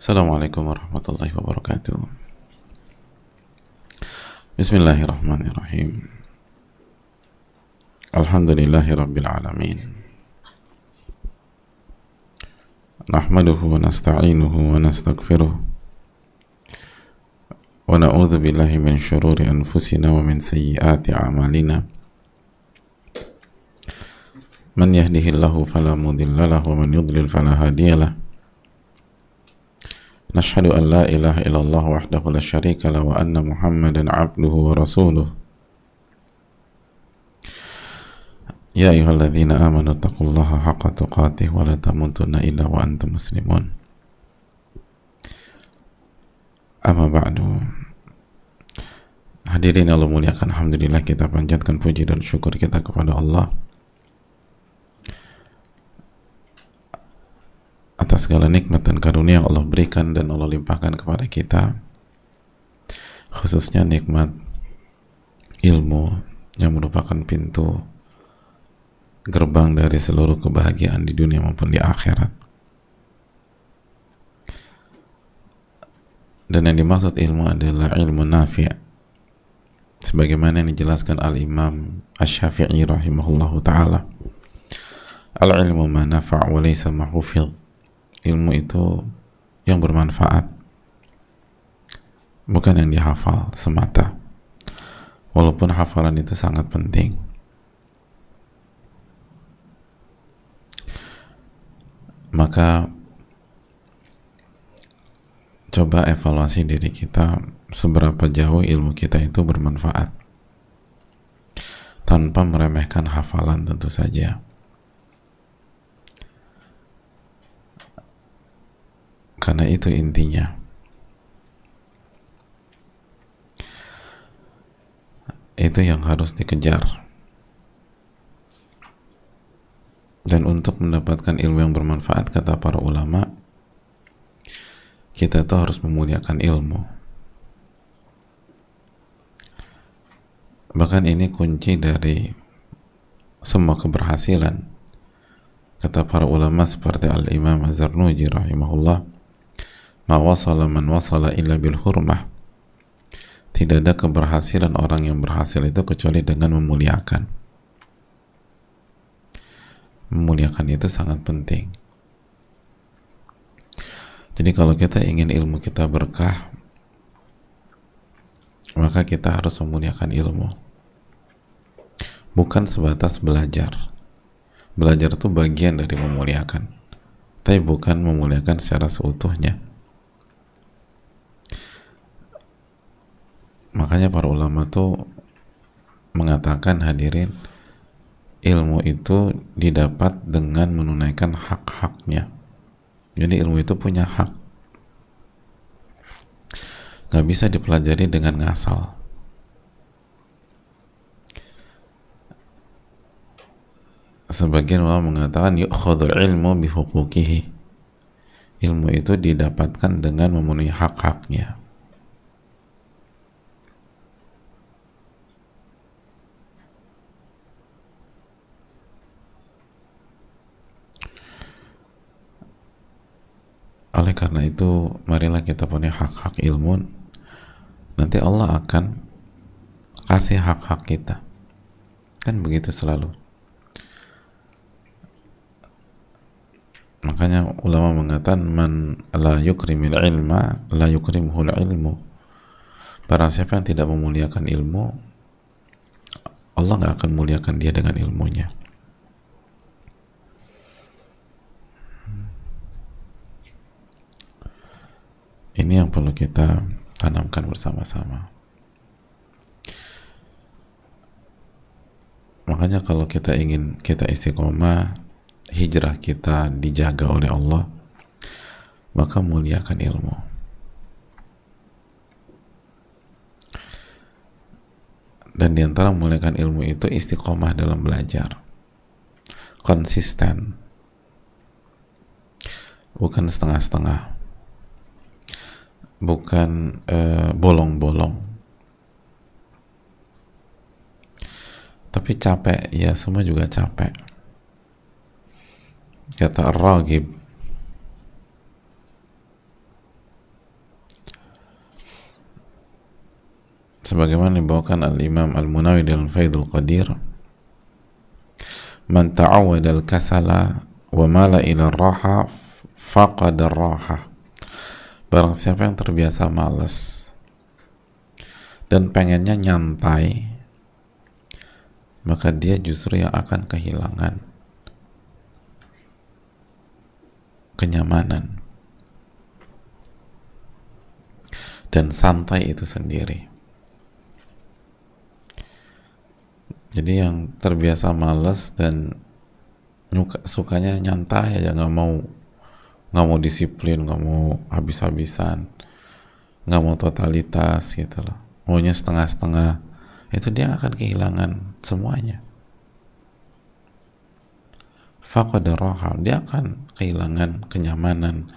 Assalamualaikum warahmatullahi wabarakatuh. Bismillahirrahmanirrahim. Alhamdulillahi rabbil alamin. Nahmaduhu wa nasta'inuhu wa nastaghfiruh. Wa na'udzu billahi min syururi anfusina wa min sayyiati a'malina. Man yahdihillahu fala mudilla lahu wa man yudlil fala hadiyalah. Nashhadu an la ilaha illallah wahdahu la syarika lah wa anna Muhammadan abduhu wa rasuluh. Ya ayyuhalladzina amanu taqullaha haqqa tuqatih wa la tamutunna illa wa antum muslimun. Amma ba'du. Hadirin Allah muliakan, alhamdulillah kita panjatkan puji dan syukur kita kepada Allah atas segala nikmat dan karunia yang Allah berikan dan Allah limpahkan kepada kita, khususnya nikmat ilmu yang merupakan pintu gerbang dari seluruh kebahagiaan di dunia maupun di akhirat. Dan yang dimaksud ilmu adalah ilmu nafi', sebagaimana yang dijelaskan Al-Imam Asy-Syafi'i rahimahullahu ta'ala, al-ilmu ma nafa' wa laysa ma hufidh. Ilmu itu yang bermanfaat, bukan yang dihafal semata, walaupun hafalan itu sangat penting. Maka coba evaluasi diri kita, seberapa jauh ilmu kita itu bermanfaat, tanpa meremehkan hafalan tentu saja. Karena itu intinya. Itu yang harus dikejar. Dan untuk mendapatkan ilmu yang bermanfaat, kata para ulama, kita tuh harus memuliakan ilmu. Bahkan ini kunci dari semua keberhasilan. Kata para ulama seperti Al-Imam Az-Zarnuji rahimahullah, ma wasala man wasala illa bil hurmah. Tidak ada keberhasilan orang yang berhasil itu kecuali dengan memuliakan. Memuliakan itu sangat penting. Jadi kalau kita ingin ilmu kita berkah, maka kita harus memuliakan ilmu. Bukan sebatas belajar. Belajar itu bagian dari memuliakan, tapi bukan memuliakan secara seutuhnya. Makanya para ulama tuh mengatakan, hadirin, ilmu itu didapat dengan menunaikan hak-haknya. Jadi ilmu itu punya hak, gak bisa dipelajari dengan ngasal. Sebagian ulama mengatakan yu'khadul ilmu bihuquqihi. Ilmu itu didapatkan dengan memenuhi hak-haknya. Oleh karena itu, marilah kita punya hak-hak ilmu. Nanti Allah akan kasih hak-hak kita. Kan begitu selalu. Makanya ulama mengatakan, man la yukrimil ilma la yukrimhul ilmu. Barang siapa yang tidak memuliakan ilmu, Allah gak akan muliakan dia dengan ilmunya. Ini yang perlu kita tanamkan bersama-sama. Makanya kalau kita ingin kita istiqomah, hijrah kita dijaga oleh Allah, maka muliakan ilmu. Dan diantara memuliakan ilmu itu istiqomah dalam belajar, konsisten, bukan setengah-setengah, bukan bolong-bolong. Tapi capek, ya semua juga capek. Kata Ar-Raghib, sebagaimana dibawakan Al-Imam Al-Munawi dalam Faidul Qadir, man ta'awwada al-kasala wa mala ila raha faqada raha. Barang siapa yang terbiasa malas dan pengennya nyantai, maka dia justru yang akan kehilangan kenyamanan dan santai itu sendiri. Jadi yang terbiasa malas dan sukanya nyantai aja, nggak mau disiplin, nggak mau habis-habisan, nggak mau totalitas gitu loh, maunya setengah-setengah, itu dia akan kehilangan semuanya. Faqada raha, dia akan kehilangan kenyamanan,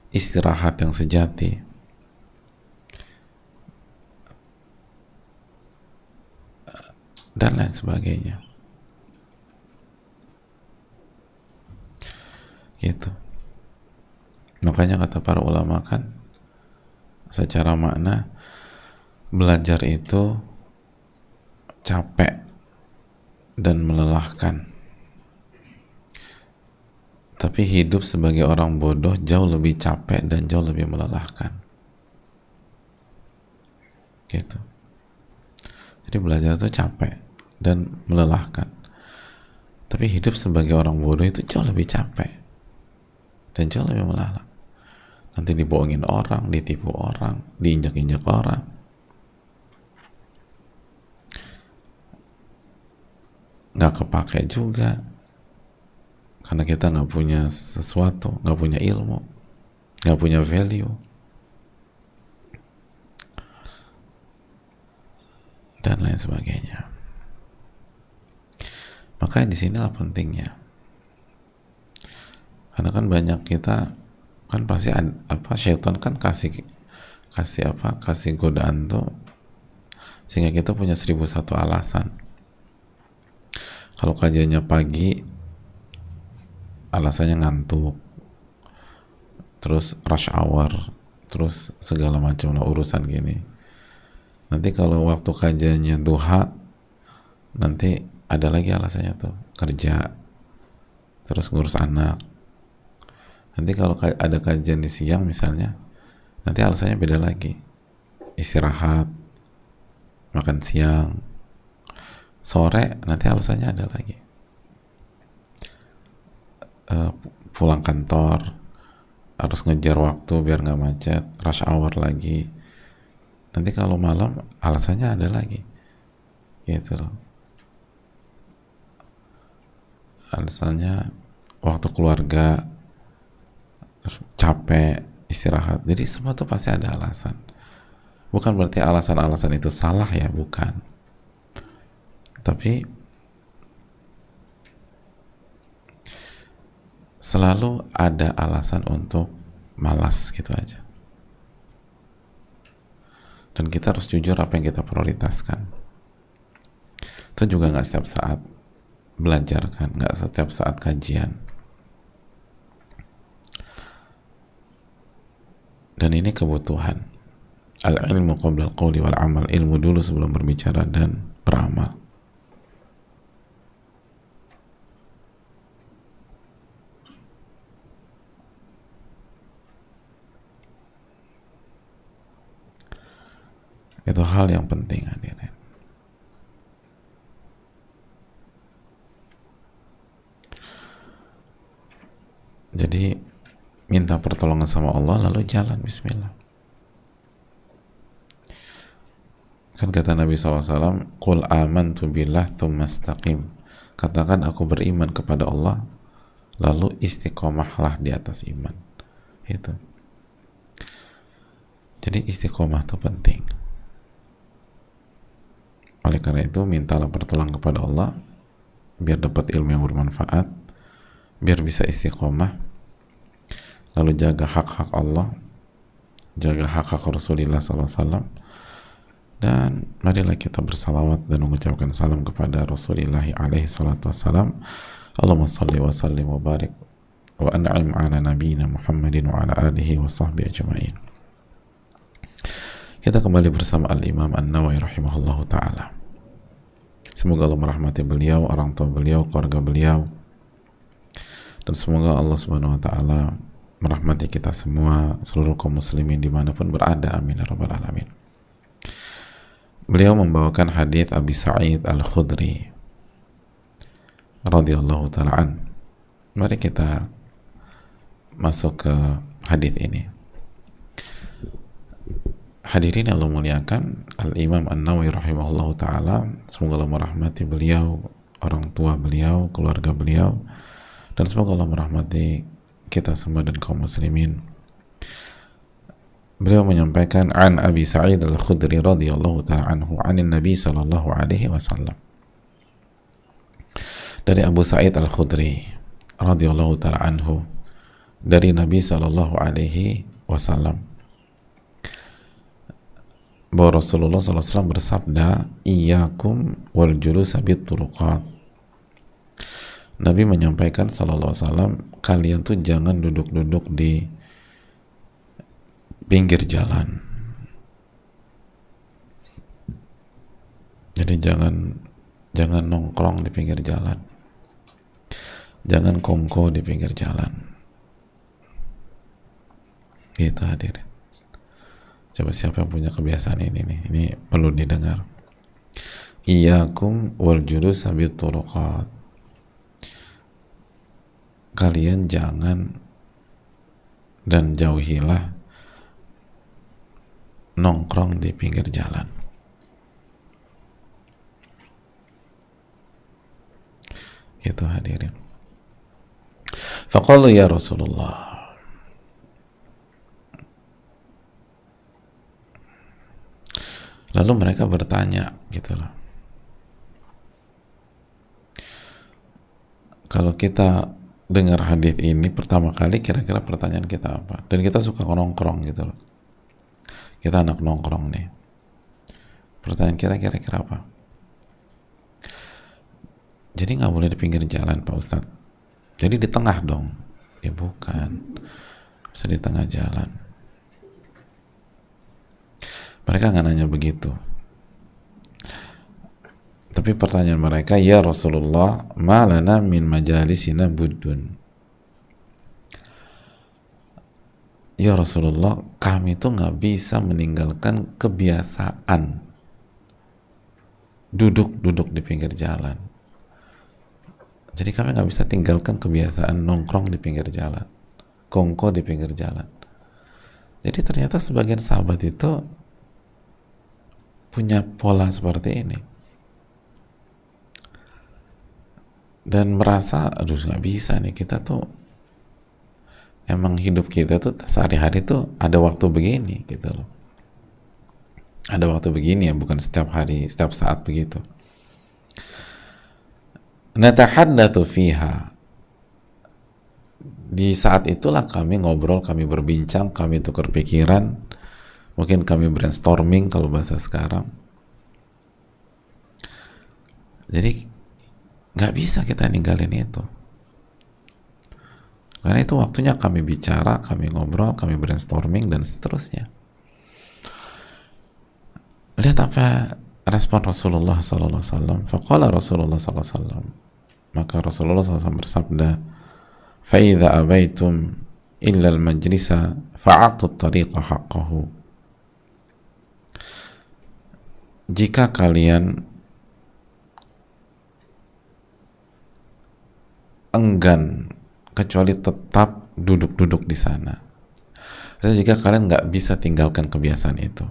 istirahat yang sejati, dan lain sebagainya. Gitu. Makanya kata para ulama kan, secara makna belajar itu capek dan melelahkan, tapi hidup sebagai orang bodoh jauh lebih capek dan jauh lebih melelahkan. Gitu. Jadi belajar itu capek dan melelahkan, tapi hidup sebagai orang bodoh itu jauh lebih capek dan jauh lebih melelahkan. Nanti dibohongin orang, ditipu orang, diinjak-injak orang, nggak kepake juga karena kita nggak punya sesuatu, nggak punya ilmu, nggak punya value, dan lain sebagainya. Makanya disinilah pentingnya, karena kan banyak kita kan pasti syaitan kan kasih godaan tuh, sehingga kita punya 1001 alasan. Kalau kajiannya pagi, alasannya ngantuk, terus rush hour, terus segala macam urusan gini. Nanti kalau waktu kajiannya duha, nanti ada lagi alasannya tuh, kerja, terus ngurus anak. Nanti kalau ada kajian di siang misalnya, nanti alasannya beda lagi, istirahat, makan siang. Sore nanti alasannya ada lagi, pulang kantor, harus ngejar waktu biar nggak macet, rush hour lagi. Nanti kalau malam alasannya ada lagi, gitu loh. Alasannya waktu keluarga, capek, istirahat. Jadi semua tuh pasti ada alasan. Bukan berarti alasan-alasan itu salah ya, bukan. Tapi selalu ada alasan untuk malas, gitu aja. Dan kita harus jujur apa yang kita prioritaskan. Itu juga nggak setiap saat belajar kan, nggak setiap saat kajian. Dan ini kebutuhan. Al-ilmu qabla al-qawli wal amal. Ilmu dulu sebelum berbicara dan beramal. Itu hal yang penting, hadirin. Jadi minta pertolongan sama Allah, lalu jalan, bismillah. Kan kata Nabi SAW, Qul amantu billah thumma istaqim. Katakan aku beriman kepada Allah, lalu istiqomahlah di atas iman. Itu. Jadi istiqomah itu penting. Oleh karena itu, mintalah pertolongan kepada Allah biar dapat ilmu yang bermanfaat, biar bisa istiqomah, lalu jaga hak-hak Allah, jaga hak-hak Rasulullah SAW, dan marilah kita bersalawat dan mengucapkan salam kepada Rasulullah alaihi salatu wassalam. Allahumma salli wa sallim wa barik wa an'im ala nabiyina Muhammadin wa ala alihi wa sahbihi ajma'in. Kita kembali bersama Al-Imam An-Nawawi rahimahullahu ta'ala. Semoga Allah merahmati beliau, orang tua beliau, keluarga beliau, dan semoga Allah subhanahu wa ta'ala merahmati kita semua, seluruh kaum muslimin dimanapun berada, amin ya rabbal alamin. Beliau membawakan hadits Abi Sa'id Al-Khudri radhiyallahu ta'ala an. Mari kita masuk ke hadits ini. Hadirin yang Allah muliakan, Al-Imam An-Nawawi rahimahullahu ta'ala, semoga Allah merahmati beliau, orang tua beliau, keluarga beliau, dan semoga Allah merahmati kita semua dan kaum muslimin. Beliau menyampaikan an Abi Sa'id Al-Khudri radhiyallahu ta'ala anhu anin Nabi sallallahu alaihi wasallam. Dari Abu Sa'id Al-Khudri radhiyallahu ta'ala anhu, dari Nabi sallallahu alaihi wasallam, bahwa Rasulullah SAW bersabda, iyyakum wal julusa bit turuqat. Nabi menyampaikan SAW, kalian tuh jangan duduk-duduk di pinggir jalan. Jadi jangan nongkrong di pinggir jalan, jangan kongko di pinggir jalan. Gitu hadirin. Coba siapa yang punya kebiasaan ini nih? Ini perlu didengar. Iyyakum wal julusa bit turuqat. Kalian jangan dan jauhilah nongkrong di pinggir jalan. Itu hadirin. Faqalu ya Rasulullah, lalu mereka bertanya gitu loh, kalau kita dengar hadis ini pertama kali, kira-kira pertanyaan kita apa? Dan kita suka nongkrong gitu loh, kita anak nongkrong nih, pertanyaan kira-kira apa? Jadi nggak boleh di pinggir jalan Pak Ustadz, jadi di tengah dong? Ya bukan, bisa di tengah jalan. Mereka nggak nanya begitu, tapi pertanyaan mereka, ya Rasulullah, ma lana min majalisina buddun. Ya Rasulullah, kami tuh nggak bisa meninggalkan kebiasaan duduk di pinggir jalan. Jadi kami nggak bisa tinggalkan kebiasaan nongkrong di pinggir jalan, kongko di pinggir jalan. Jadi ternyata sebagian sahabat itu punya pola seperti ini dan merasa, aduh nggak bisa nih, kita tuh emang hidup kita tuh sehari-hari tuh ada waktu begini gitu loh, ada waktu begini ya, bukan setiap hari, setiap saat begitu. Natahaddatsu fiha, di saat itulah kami ngobrol, kami berbincang, kami tukar pikiran, mungkin kami brainstorming kalau bahasa sekarang. Jadi nggak bisa kita ninggalin itu, karena itu waktunya kami bicara, kami ngobrol, kami brainstorming dan seterusnya. Lihat apa respon Rasulullah SAW. Faqala Rasulullah SAW, maka Rasulullah SAW bersabda, fa idza abaitum illa al-majlisa fa'atu at-tariqa haqqahu. Jika kalian enggan kecuali tetap duduk-duduk di sana, dan jika kalian nggak bisa tinggalkan kebiasaan itu,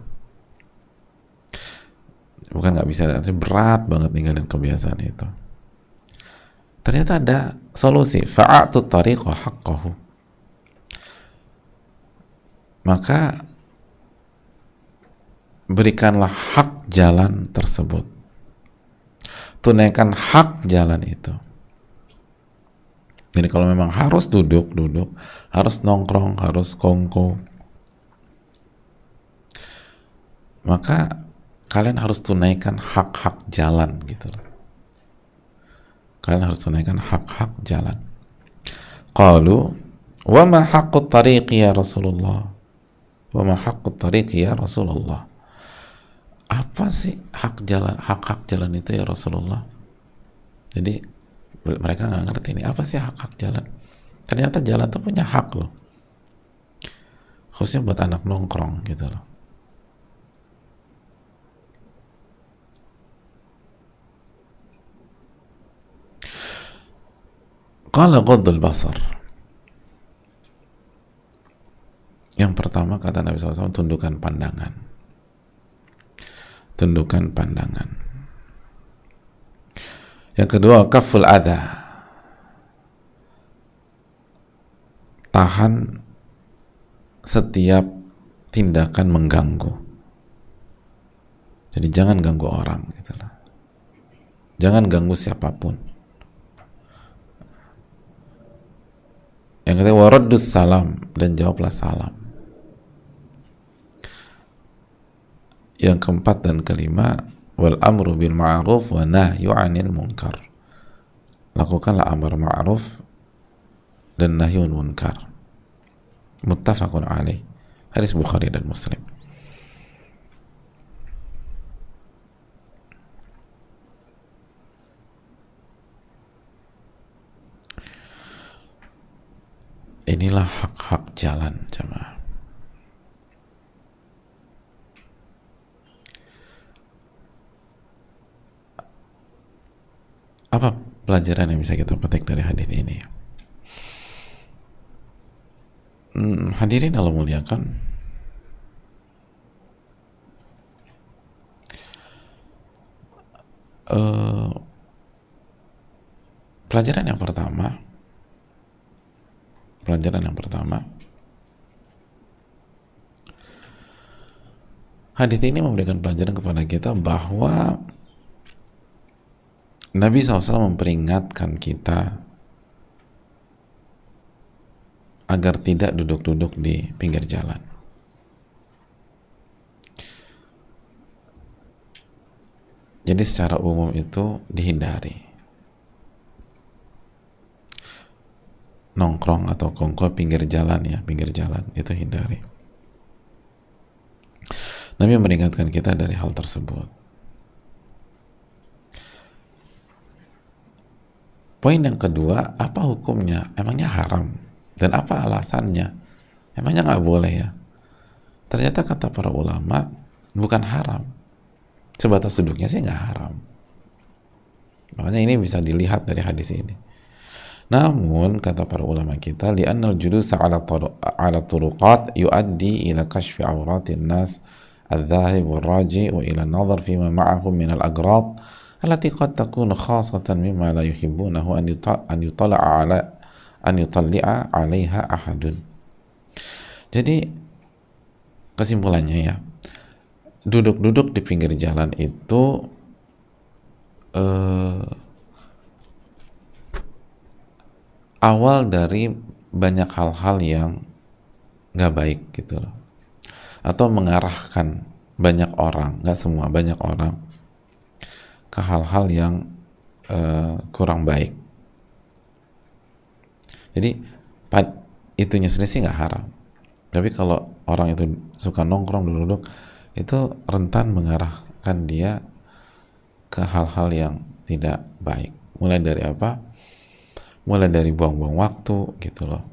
bukan nggak bisa, tapi berat banget tinggalin kebiasaan itu, ternyata ada solusi. Fa'atu tariqa haqqahu, maka berikanlah hak jalan tersebut, tunaikan hak jalan itu. Jadi kalau memang harus duduk, harus nongkrong, harus kongko, maka kalian harus tunaikan hak-hak jalan gitu loh. Kalian harus tunaikan hak-hak jalan. Qalu wa ma haqqut tariqi ya Rasulullah, wa ma haqqut tariqi ya Rasulullah. apa sih hak jalan itu ya Rasulullah? Jadi mereka nggak ngerti ini apa sih hak jalan. Ternyata jalan tuh punya hak loh, khususnya buat anak nongkrong gitu loh. Qala ghaddul basar. Yang pertama kata Nabi SAW, tundukkan pandangan. Tundukkan pandangan. Yang kedua, kaful adha. Tahan setiap tindakan mengganggu. Jadi jangan ganggu orang gitu lah. Jangan ganggu siapapun. Yang ketiga, waraddus salam, dan jawablah salam. Yang keempat dan kelima, wal amru bil ma'ruf wa nahyu 'anil munkar. Lakukanlah amar ma'ruf dan nahyun munkar. Muttafaqun alaih. Hadis Bukhari dan Muslim. Inilah hak-hak jalan, jemaah. Apa pelajaran yang bisa kita petik dari hadis ini? Hadirin Allah muliakan, pelajaran yang pertama, hadis ini memberikan pelajaran kepada kita bahwa Nabi SAW memperingatkan kita agar tidak duduk-duduk di pinggir jalan. Jadi secara umum itu dihindari. Nongkrong atau kongko pinggir jalan itu hindari. Nabi memperingatkan kita dari hal tersebut. Poin yang kedua, apa hukumnya? Emangnya haram? Dan apa alasannya? Emangnya nggak boleh ya? Ternyata kata para ulama, bukan haram. Sebatas duduknya sih nggak haram. Makanya ini bisa dilihat dari hadis ini. Namun, kata para ulama kita, li'annal julusa ala turuqat yuaddi ila kashfi awratin nas al-dhahib wal-raji wa ila nazar fima ma'ahum min al-agrad allati qad takunu khasatan mimma la yuhibbunahu an yutalli'a 'alaiha ahadun. Jadi kesimpulannya ya, duduk-duduk di pinggir jalan itu awal dari banyak hal-hal yang nggak baik gitu loh, atau mengarahkan banyak orang, nggak semua, banyak orang ke hal-hal yang kurang baik. Jadi itunya sendiri sih nggak haram, tapi kalau orang itu suka nongkrong duduk itu rentan mengarahkan dia ke hal-hal yang tidak baik. Mulai dari apa? Mulai dari buang-buang waktu gitu loh.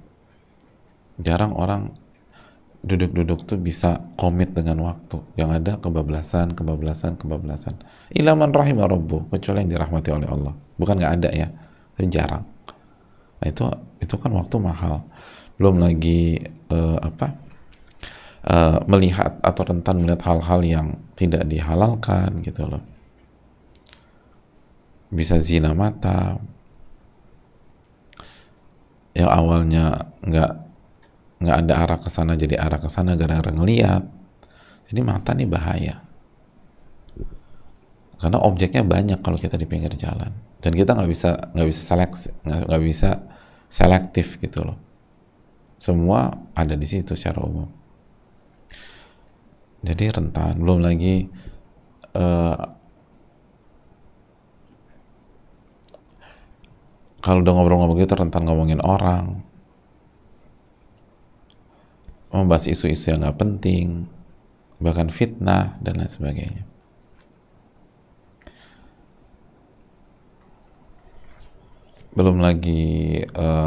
Jarang orang duduk-duduk tuh bisa komit dengan waktu. Yang ada kebablasan. Illa man rahimah rabbuh, kecuali yang dirahmati oleh Allah. Bukan nggak ada ya, tapi jarang. Nah itu kan waktu mahal. Belum lagi melihat atau rentan melihat hal-hal yang tidak dihalalkan gitu loh. Bisa zina mata, yang awalnya nggak ada arah ke sana jadi arah ke sana gara-gara ngeliat. Jadi mata nih bahaya, karena objeknya banyak kalau kita di pinggir jalan, dan kita nggak bisa selektif gitu loh. Semua ada di situ secara umum, jadi rentan. Belum lagi kalau udah ngobrol-ngobrol gitu rentan ngomongin orang, membahas isu-isu yang nggak penting, bahkan fitnah dan lain sebagainya. belum lagi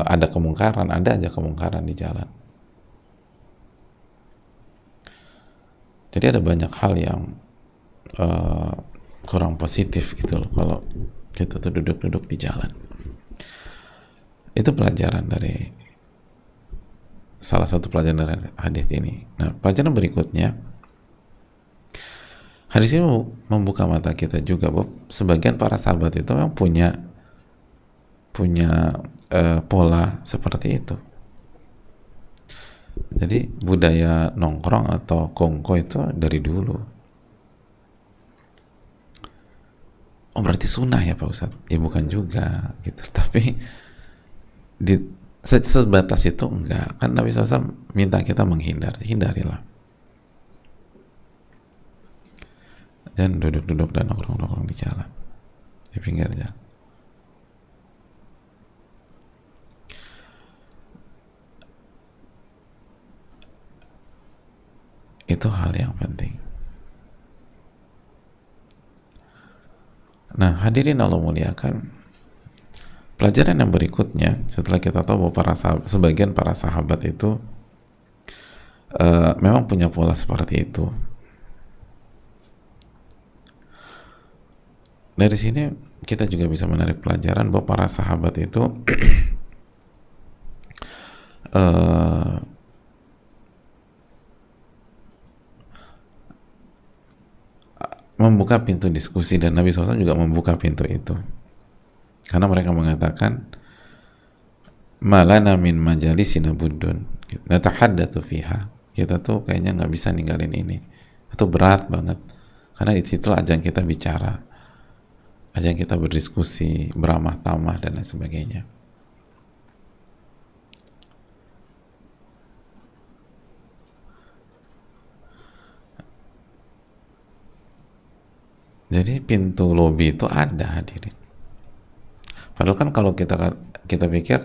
ada kemungkaran, ada aja kemungkaran di jalan. Jadi ada banyak hal yang kurang positif gitu loh kalau kita tuh duduk-duduk di jalan. Itu pelajaran dari salah satu pelajaran dari hadis ini. Nah, pelajaran berikutnya, hadis ini membuka mata kita juga bahwa sebagian para sahabat itu memang punya pola seperti itu. Jadi budaya nongkrong atau kongko itu dari dulu. Oh berarti sunnah ya Pak Ustadz? Ya bukan juga gitu. Tapi di sebatas itu enggak. Kan Nabi SAW minta kita menghindar. Hindarilah. Dan duduk-duduk dan nongkrong-nongkrong di jalan. Di pinggir jalan. Itu hal yang penting. Nah, hadirin Allah muliakan, pelajaran yang berikutnya setelah kita tahu bahwa sebagian para sahabat itu memang punya pola seperti itu. Dari sini kita juga bisa menarik pelajaran bahwa para sahabat itu membuka pintu diskusi, dan Nabi SAW juga membuka pintu itu karena mereka mengatakan malana min majalisina buddun natahaddatsu fiha, kita tuh kayaknya nggak bisa ninggalin ini, itu berat banget karena di situ ajang kita bicara, ajang kita berdiskusi, beramah tamah dan lain sebagainya. Jadi pintu lobi itu ada, hadirin. Padahal kan kalau kita pikir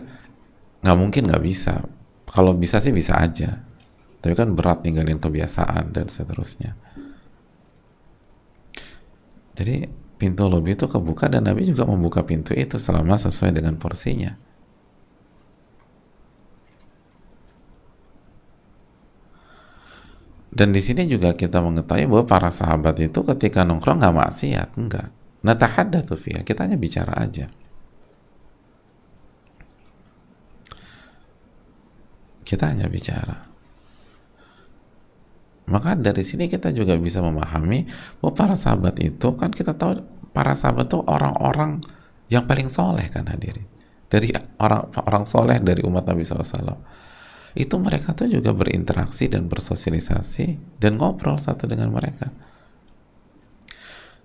nggak mungkin, nggak bisa. Kalau bisa sih bisa aja. Tapi kan berat ninggalin kebiasaan dan seterusnya. Jadi pintu lobi itu kebuka dan Nabi juga membuka pintu itu selama sesuai dengan porsinya. Dan di sini juga kita mengetahui bahwa para sahabat itu ketika nongkrong nggak maksiat, enggak. Natahaddatsu fiha, kita hanya bicara aja. Kita hanya bicara. Maka dari sini kita juga bisa memahami bahwa para sahabat itu, kan kita tahu para sahabat itu orang-orang yang paling soleh kan hadirin. Dari orang soleh dari umat Nabi SAW. Itu mereka tuh juga berinteraksi dan bersosialisasi dan ngobrol satu dengan mereka.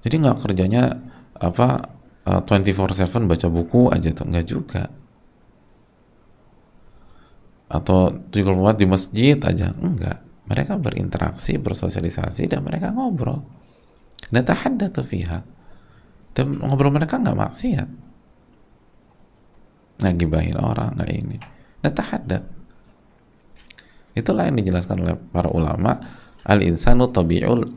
Jadi nggak kerjanya 24/7 baca buku aja tuh, nggak juga. Atau 74 di masjid aja, enggak. Mereka berinteraksi, bersosialisasi, dan mereka ngobrol. Natahaddatsu fiha. Dan ngobrol mereka nggak maksiat, nggak gibahin orang, nggak ini. Natahaddat. Itulah yang dijelaskan oleh para ulama, al-insanu tabi'ul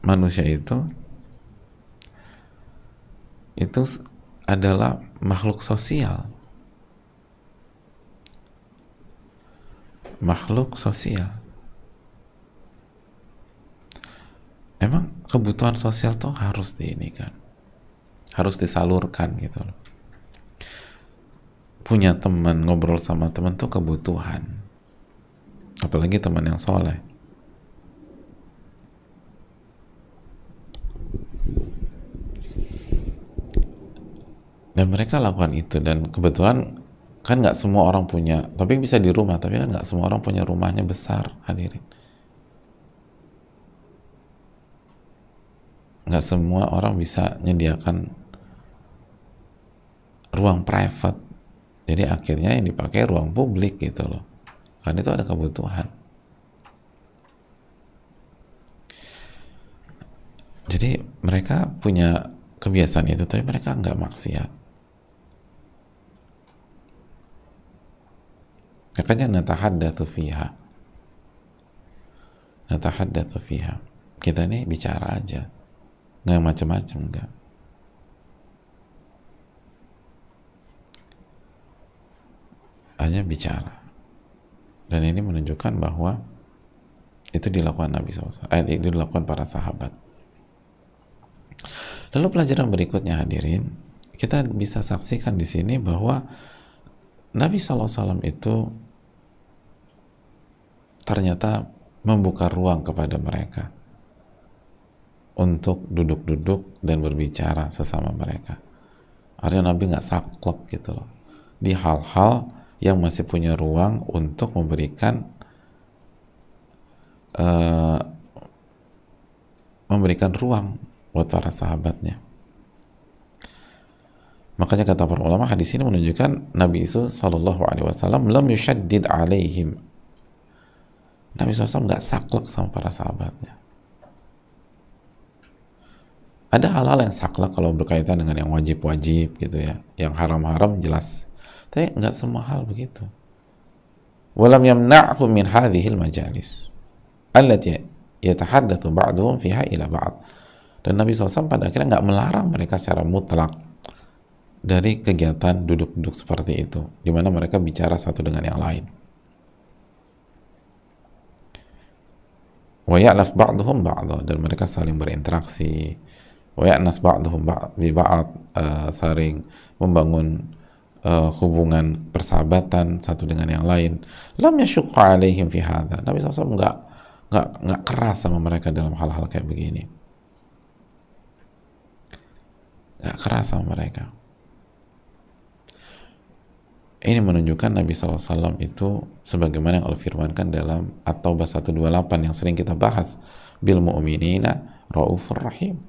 manusia itu adalah makhluk sosial. Makhluk sosial. Emang kebutuhan sosial tuh harus kan, harus disalurkan gitu loh. Punya teman, ngobrol sama teman tuh kebutuhan, apalagi teman yang soleh. Dan mereka lakukan itu, dan kebetulan kan nggak semua orang punya, tapi bisa di rumah, tapi kan nggak semua orang punya rumahnya besar, hadirin. Nggak semua orang bisa menyediakan ruang private. Jadi akhirnya yang dipakai ruang publik gitu loh. Karena itu ada kebutuhan. Jadi mereka punya kebiasaan itu, tapi mereka nggak maksiat. Makanya natahaddatsu fiha. Natahaddatsu fiha. Kita ini bicara aja. nggak yang macam-macam, enggak. Hanya bicara. Dan ini menunjukkan bahwa itu dilakukan Nabi SAW, itu dilakukan para sahabat. Lalu pelajaran berikutnya hadirin, kita bisa saksikan di sini bahwa Nabi SAW itu ternyata membuka ruang kepada mereka untuk duduk-duduk dan berbicara sesama mereka. Artinya Nabi nggak saklek gitu loh, di hal-hal yang masih punya ruang untuk memberikan ruang buat para sahabatnya. Makanya kata para ulama, hadis ini menunjukkan Nabi itu Shallallahu Alaihi Wasallam lam yushaddid alaihim. Nabi SAW nggak saklek sama para sahabatnya. Ada hal-hal yang saklek kalau berkaitan dengan yang wajib-wajib gitu ya, yang haram-haram jelas. Tapi nggak semua hal begitu. Walam yamna'hum min hadhil majalis allati yatahaddatsu ba'duhum fiha ila ba'd. Dan Nabi SAW pada akhirnya nggak melarang mereka secara mutlak dari kegiatan duduk-duduk seperti itu, di mana mereka bicara satu dengan yang lain. Wa ya'laf ba'duhum ba'dha, dan mereka saling berinteraksi. Wa ya'nas ba'duhum bi ba'd, saling membangun hubungan persahabatan satu dengan yang lain. Lam yashqa alaihim fi hadza. Nabi SAW nggak keras sama mereka dalam hal-hal kayak begini. Nggak keras sama mereka. Ini menunjukkan Nabi SAW itu sebagaimana yang Allah firmankan dalam At-Taubah 128 yang sering kita bahas, bil mu'minina raufur rahim.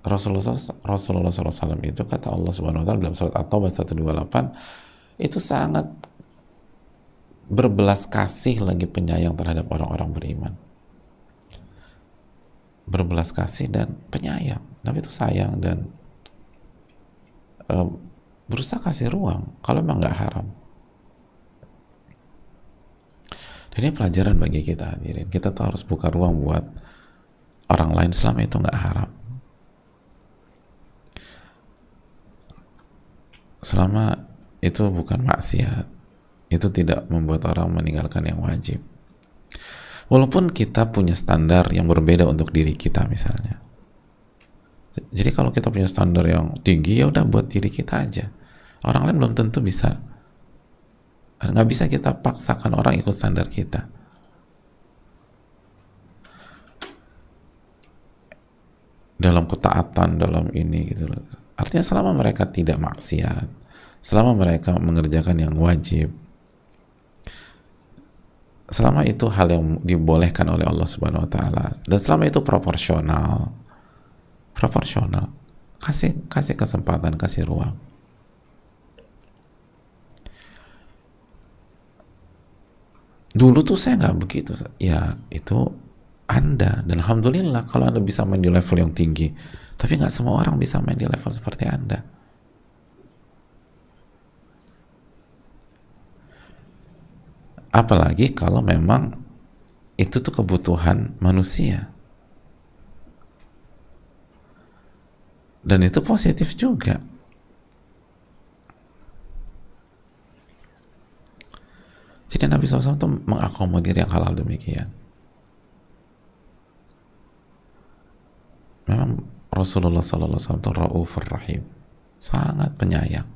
Rasulullah SAW itu, kata Allah Subhanahu wa Ta'ala dalam surat At-Taubah 128, itu sangat berbelas kasih lagi penyayang terhadap orang-orang beriman. Berbelas kasih dan penyayang. Nabi itu sayang dan berusaha kasih ruang kalau memang nggak haram. Dan ini pelajaran bagi kita hadirin. Kita tuh harus buka ruang buat orang lain selama itu nggak haram. Selama itu bukan maksiat, itu tidak membuat orang meninggalkan yang wajib. Walaupun kita punya standar yang berbeda untuk diri kita misalnya. Jadi kalau kita punya standar yang tinggi, ya udah buat diri kita aja. Orang lain belum tentu bisa. Nggak bisa kita paksakan orang ikut standar kita. Dalam ketaatan, dalam ini gitu loh. Artinya selama mereka tidak maksiat, selama mereka mengerjakan yang wajib, selama itu hal yang dibolehkan oleh Allah Subhanahu wa Ta'ala, dan selama itu proporsional, kasih kesempatan, kasih ruang. Dulu tuh saya nggak begitu, ya itu Anda, dan alhamdulillah kalau Anda bisa main di level yang tinggi, tapi nggak semua orang bisa main di level seperti Anda. Apalagi kalau memang itu tuh kebutuhan manusia. Dan itu positif juga. Jadi Nabi SAW itu mengakomodir yang hal-hal demikian. Memang Rasulullah SAW itu raufur rahim, sangat penyayang,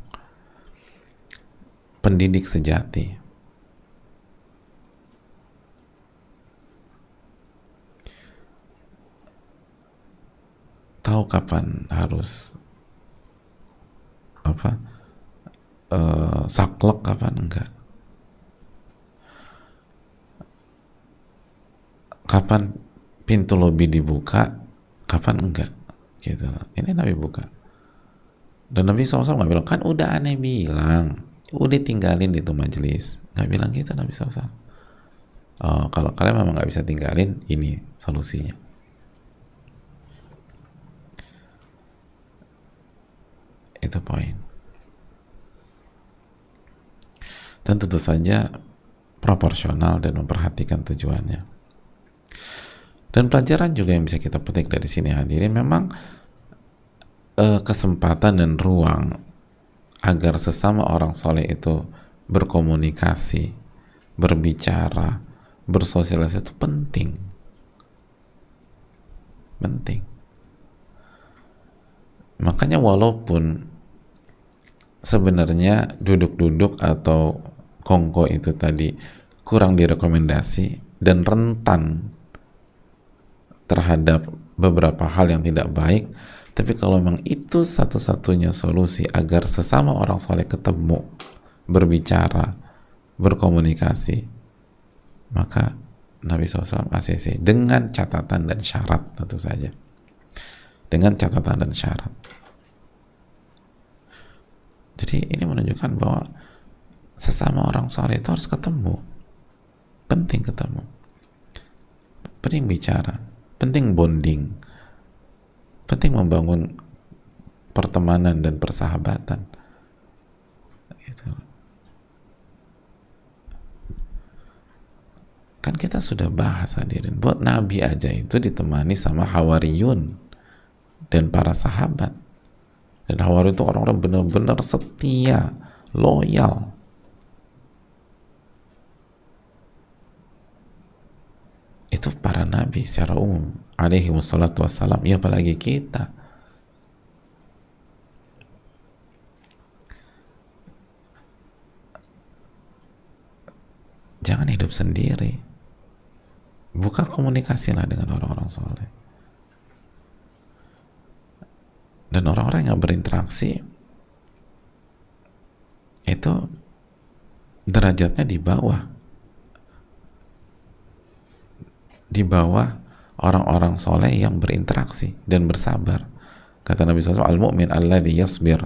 pendidik sejati. Tahu kapan harus saklek, kapan enggak, kapan pintu lobi dibuka, kapan enggak, gitu. Ini Nabi buka. Dan Nabi SAW nggak bilang, kan udah aneh bilang, udah tinggalin itu majelis. Nggak bilang gitu Nabi SAW. Oh, kalau kalian memang nggak bisa tinggalin, ini solusinya. Itu poin. Dan tentu saja proporsional dan memperhatikan tujuannya. Dan pelajaran juga yang bisa kita petik dari sini hadirin, memang kesempatan dan ruang agar sesama orang soleh itu berkomunikasi, berbicara, bersosialisasi itu penting. Penting. Makanya walaupun sebenarnya duduk-duduk atau kongko itu tadi kurang direkomendasi dan rentan terhadap beberapa hal yang tidak baik, tapi kalau memang itu satu-satunya solusi agar sesama orang soleh ketemu, berbicara, berkomunikasi, maka Nabi SAW ACC dengan catatan dan syarat, tentu saja dengan catatan dan syarat. Jadi ini menunjukkan bahwa sesama orang soleh itu harus ketemu, penting ketemu, penting bicara, penting bonding, penting membangun pertemanan dan persahabatan. Gitu. Kan kita sudah bahas hadirin, buat Nabi aja itu ditemani sama Hawariyun dan para sahabat. Dan Hawariyun itu orang-orang benar-benar setia, loyal. Itu para nabi secara umum alaihi wassalatu wassalam, ya apalagi kita. Jangan hidup sendiri, buka komunikasilah dengan orang-orang soleh. Dan orang-orang yang berinteraksi itu derajatnya di bawah orang-orang soleh yang berinteraksi dan bersabar. Kata Nabi SAW, al-mu'min alladhi yasbir,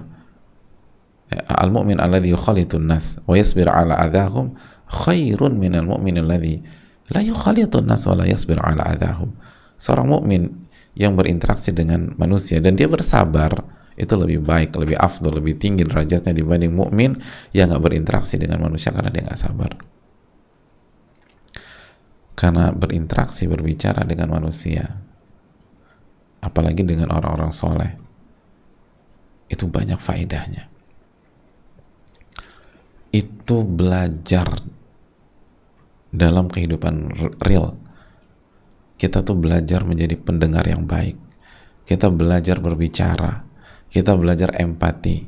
al-mu'min alladhi yukhalitun nas wa yasbir ala adahum khairun minal mu'min alladhi la yukhalitun nas wa la yasbir ala adahum. Seorang mukmin yang berinteraksi dengan manusia dan dia bersabar itu lebih baik, lebih afdal, lebih tinggi derajatnya dibanding mukmin yang nggak berinteraksi dengan manusia karena dia nggak sabar. Karena berinteraksi, berbicara dengan manusia, apalagi dengan orang-orang soleh, itu banyak faedahnya. Itu belajar dalam kehidupan real. Kita tuh belajar menjadi pendengar yang baik. Kita belajar berbicara. Kita belajar empati.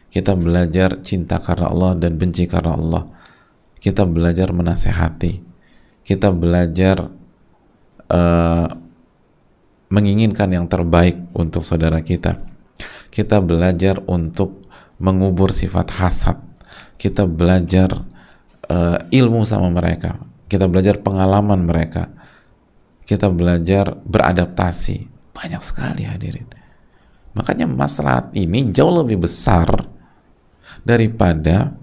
Kita belajar cinta karena Allah dan benci karena Allah. Kita belajar menasehati. Kita belajar menginginkan yang terbaik untuk saudara kita. Kita belajar untuk mengubur sifat hasad. Kita belajar ilmu sama mereka. Kita belajar pengalaman mereka. Kita belajar beradaptasi. Banyak sekali hadirin. Makanya maslahat ini jauh lebih besar daripada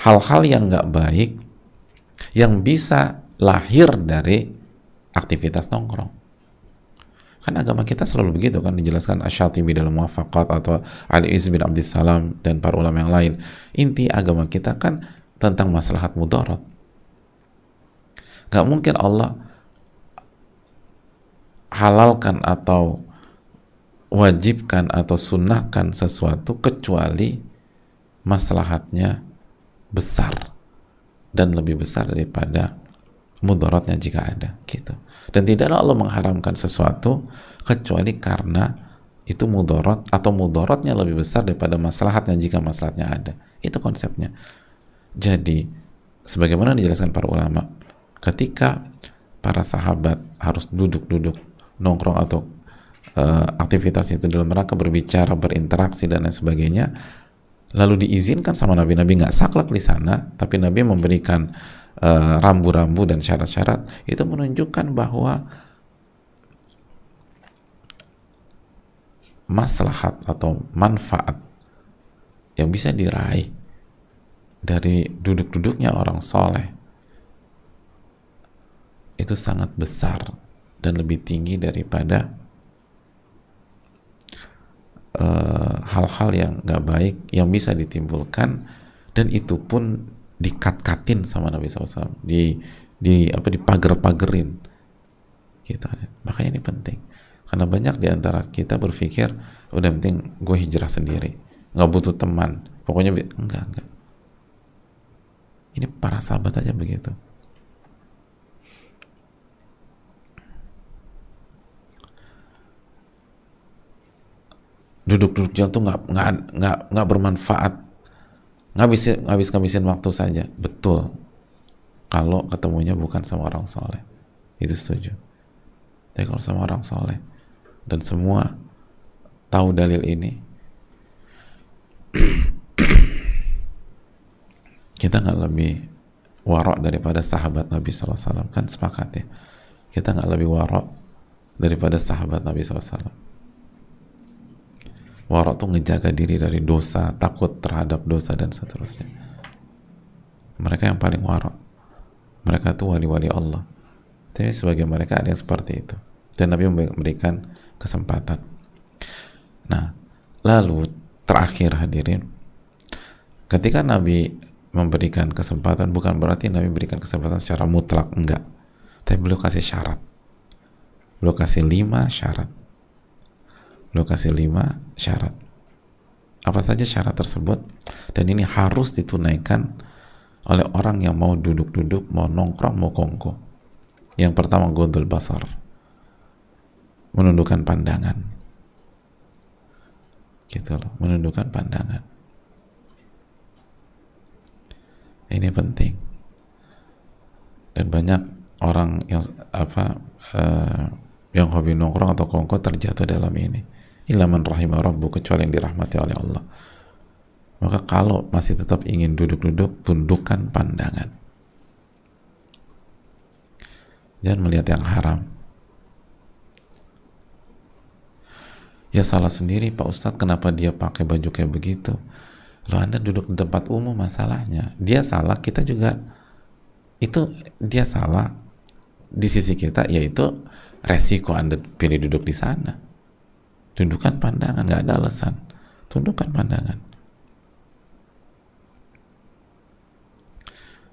hal-hal yang nggak baik yang bisa lahir dari aktivitas nongkrong. Kan agama kita selalu begitu kan, dijelaskan Asy-Syatibi dalam Muwafaqat atau Ali Izz bin Abdissalam dan para ulama yang lain. Inti agama kita kan tentang maslahat mudarat. Gak mungkin Allah halalkan atau wajibkan atau sunnahkan sesuatu kecuali maslahatnya besar dan lebih besar daripada mudaratnya jika ada gitu. Dan tidaklah Allah mengharamkan sesuatu kecuali karena itu mudarat atau mudaratnya lebih besar daripada maslahatnya jika maslahatnya ada. Itu konsepnya. Jadi sebagaimana dijelaskan para ulama, ketika para sahabat harus duduk-duduk nongkrong atau aktivitas itu dalam rangka berbicara, berinteraksi dan lain sebagainya, lalu diizinkan sama Nabi nggak saklek di sana, tapi Nabi memberikan rambu-rambu dan syarat-syarat, itu menunjukkan bahwa maslahat atau manfaat yang bisa diraih dari duduk-duduknya orang soleh itu sangat besar dan lebih tinggi daripada hal-hal yang nggak baik yang bisa ditimbulkan, dan itu pun dikat-katin sama Nabi SAW, dipager-pagerin, gitu. Makanya ini penting, karena banyak di antara kita berpikir udah penting gue hijrah sendiri, nggak butuh teman, pokoknya enggak. Ini para sahabat aja begitu. Duduk-duduk jalan tuh nggak bermanfaat, ngabisin waktu saja. Betul, kalau ketemunya bukan sama orang soleh, itu setuju. Tapi kalau sama orang soleh dan semua tahu dalil ini, kita nggak lebih warok daripada sahabat Nabi SAW, kan sepakat ya, kita nggak lebih warok daripada sahabat Nabi SAW. Warok tuh ngejaga diri dari dosa, takut terhadap dosa dan seterusnya. Mereka yang paling warok, mereka tuh wali-wali Allah. Tapi sebagai mereka ada yang seperti itu, dan Nabi memberikan kesempatan. Nah, lalu terakhir hadirin, ketika Nabi memberikan kesempatan, bukan berarti Nabi berikan kesempatan secara mutlak, enggak. Tapi beliau kasih syarat. Beliau kasih 5 syarat. Apa saja syarat tersebut? Dan ini harus ditunaikan oleh orang yang mau duduk-duduk, mau nongkrong, mau kongko. Yang pertama, ghodul basar, menundukkan pandangan. Gitu loh, menundukkan pandangan. Ini penting. Dan banyak orang yang yang hobi nongkrong atau kongko terjatuh dalam ini. Illa man rahimah rabbu, kecuali yang dirahmati oleh Allah. Maka kalau masih tetap ingin duduk-duduk, tundukkan pandangan. Jangan melihat yang haram. Ya salah sendiri Pak Ustadz, kenapa dia pakai baju kayak begitu? Loh, Anda duduk di tempat umum, masalahnya. Dia salah, kita juga. Itu dia salah di sisi kita, yaitu resiko Anda pilih duduk di sana. Tundukkan pandangan, nggak ada alasan. Tundukkan pandangan.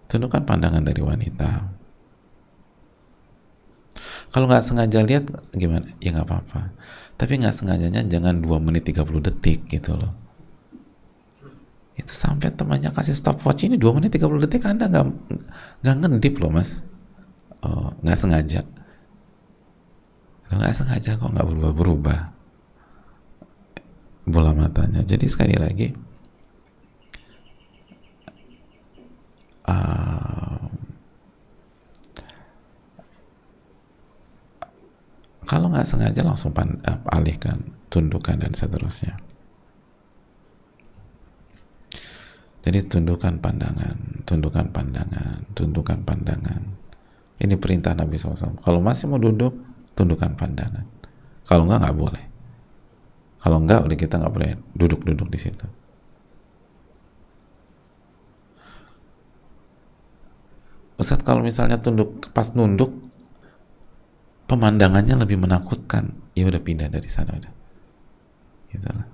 Tundukkan pandangan dari wanita. Kalau nggak sengaja lihat gimana? Ya nggak apa-apa. Tapi nggak sengajanya jangan 2 menit 30 detik gitu loh. Itu sampai temannya kasih stopwatch, ini 2 menit 30 detik Anda nggak ngedip loh mas. Oh, nggak sengaja. Nggak sengaja kok, nggak berubah-berubah bola matanya. Jadi sekali lagi, kalau nggak sengaja langsung alihkan, tundukkan dan seterusnya. Jadi tundukkan pandangan, tundukkan pandangan, tundukkan pandangan. Ini perintah Nabi SAW. Kalau masih mau duduk, tundukkan pandangan. Kalau nggak boleh. Kalau enggak, udah kita nggak boleh duduk-duduk di situ. Ustadz, kalau misalnya pas nunduk pemandangannya lebih menakutkan, ya udah pindah dari sana udah. Gitu lah.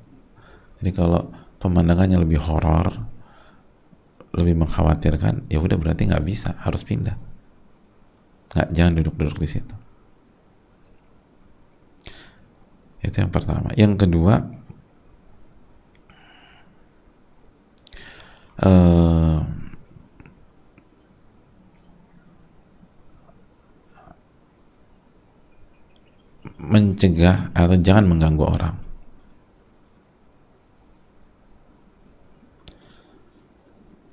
Jadi kalau pemandangannya lebih horor, lebih mengkhawatirkan, ya udah berarti nggak bisa, harus pindah. Jangan duduk-duduk di situ. Itu yang pertama. Yang kedua, mencegah atau jangan mengganggu orang.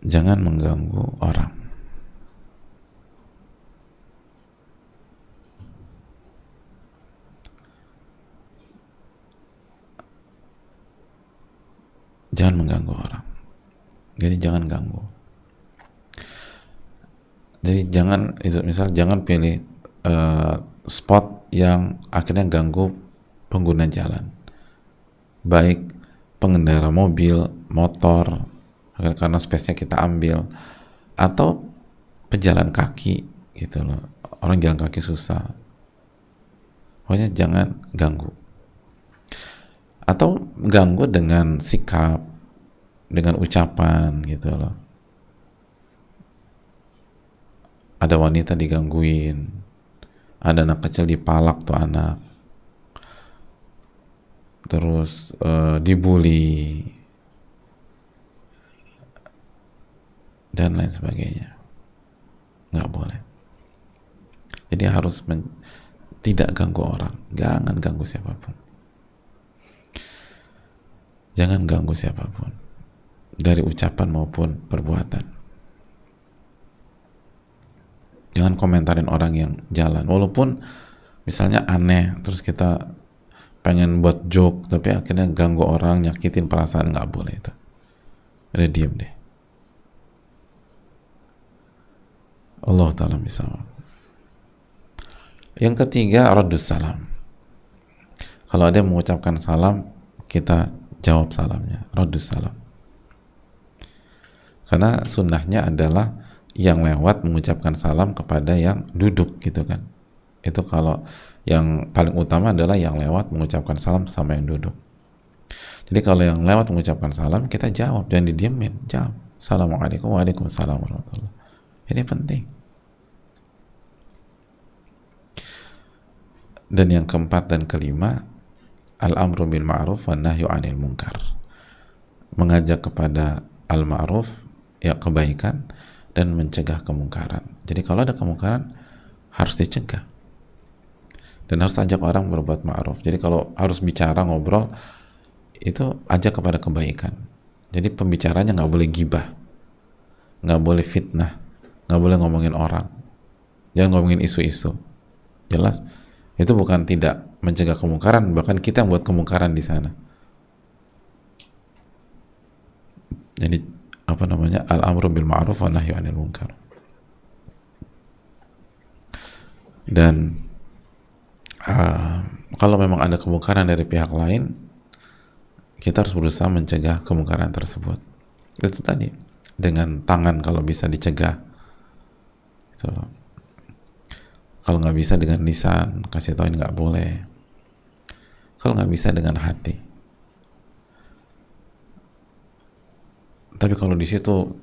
Jangan mengganggu orang. Jangan mengganggu orang. Jadi jangan ganggu. Jadi jangan, misal jangan pilih spot yang akhirnya ganggu pengguna jalan, baik pengendara mobil, motor, karena space-nya kita ambil, atau pejalan kaki gitu loh. Orang jalan kaki susah. Pokoknya jangan ganggu. Atau ganggu dengan sikap, dengan ucapan gitu loh. Ada wanita digangguin, ada anak kecil dipalak tuh anak, terus dibully dan lain sebagainya. Nggak boleh. Jadi harus tidak ganggu orang, jangan ganggu siapapun, jangan ganggu siapapun dari ucapan maupun perbuatan. Jangan komentarin orang yang jalan, walaupun misalnya aneh, terus kita pengen buat joke tapi akhirnya ganggu orang, nyakitin perasaan, nggak boleh itu. Udah diem deh. Allah Ta'ala misal. Yang ketiga, raddus salam. Kalau ada yang mengucapkan salam, kita jawab salamnya, raddus salam. Karena sunnahnya adalah yang lewat mengucapkan salam kepada yang duduk gitu kan. Itu kalau yang paling utama adalah yang lewat mengucapkan salam sama yang duduk. Jadi kalau yang lewat mengucapkan salam, kita jawab, jangan didiemin, jawab. Assalamualaikum, waalaikumsalam warahmatullahi. Ini penting. Dan yang keempat dan kelima, al-amru bil ma'ruf wa nahyu 'anil munkar. Mengajak kepada al-ma'ruf, ya kebaikan, dan mencegah kemungkaran. Jadi kalau ada kemungkaran harus dicegah. Dan harus ajak orang berbuat ma'ruf. Jadi kalau harus bicara, ngobrol, itu ajak kepada kebaikan. Jadi pembicaranya nggak boleh gibah, nggak boleh fitnah, nggak boleh ngomongin orang, jangan ngomongin isu-isu. Jelas? Itu bukan tidak mencegah kemungkaran, bahkan kita yang buat kemungkaran di sana. Jadi apa namanya, al-amru bil ma'ruf wa nahyu 'anil munkar. Dan kalau memang ada kemungkaran dari pihak lain, kita harus berusaha mencegah kemungkaran tersebut. Itu tadi, dengan tangan kalau bisa dicegah. Gitu loh. Kalau nggak bisa dengan lisan, kasih tahu ini nggak boleh. Kalau nggak bisa dengan hati. Tapi kalau di situ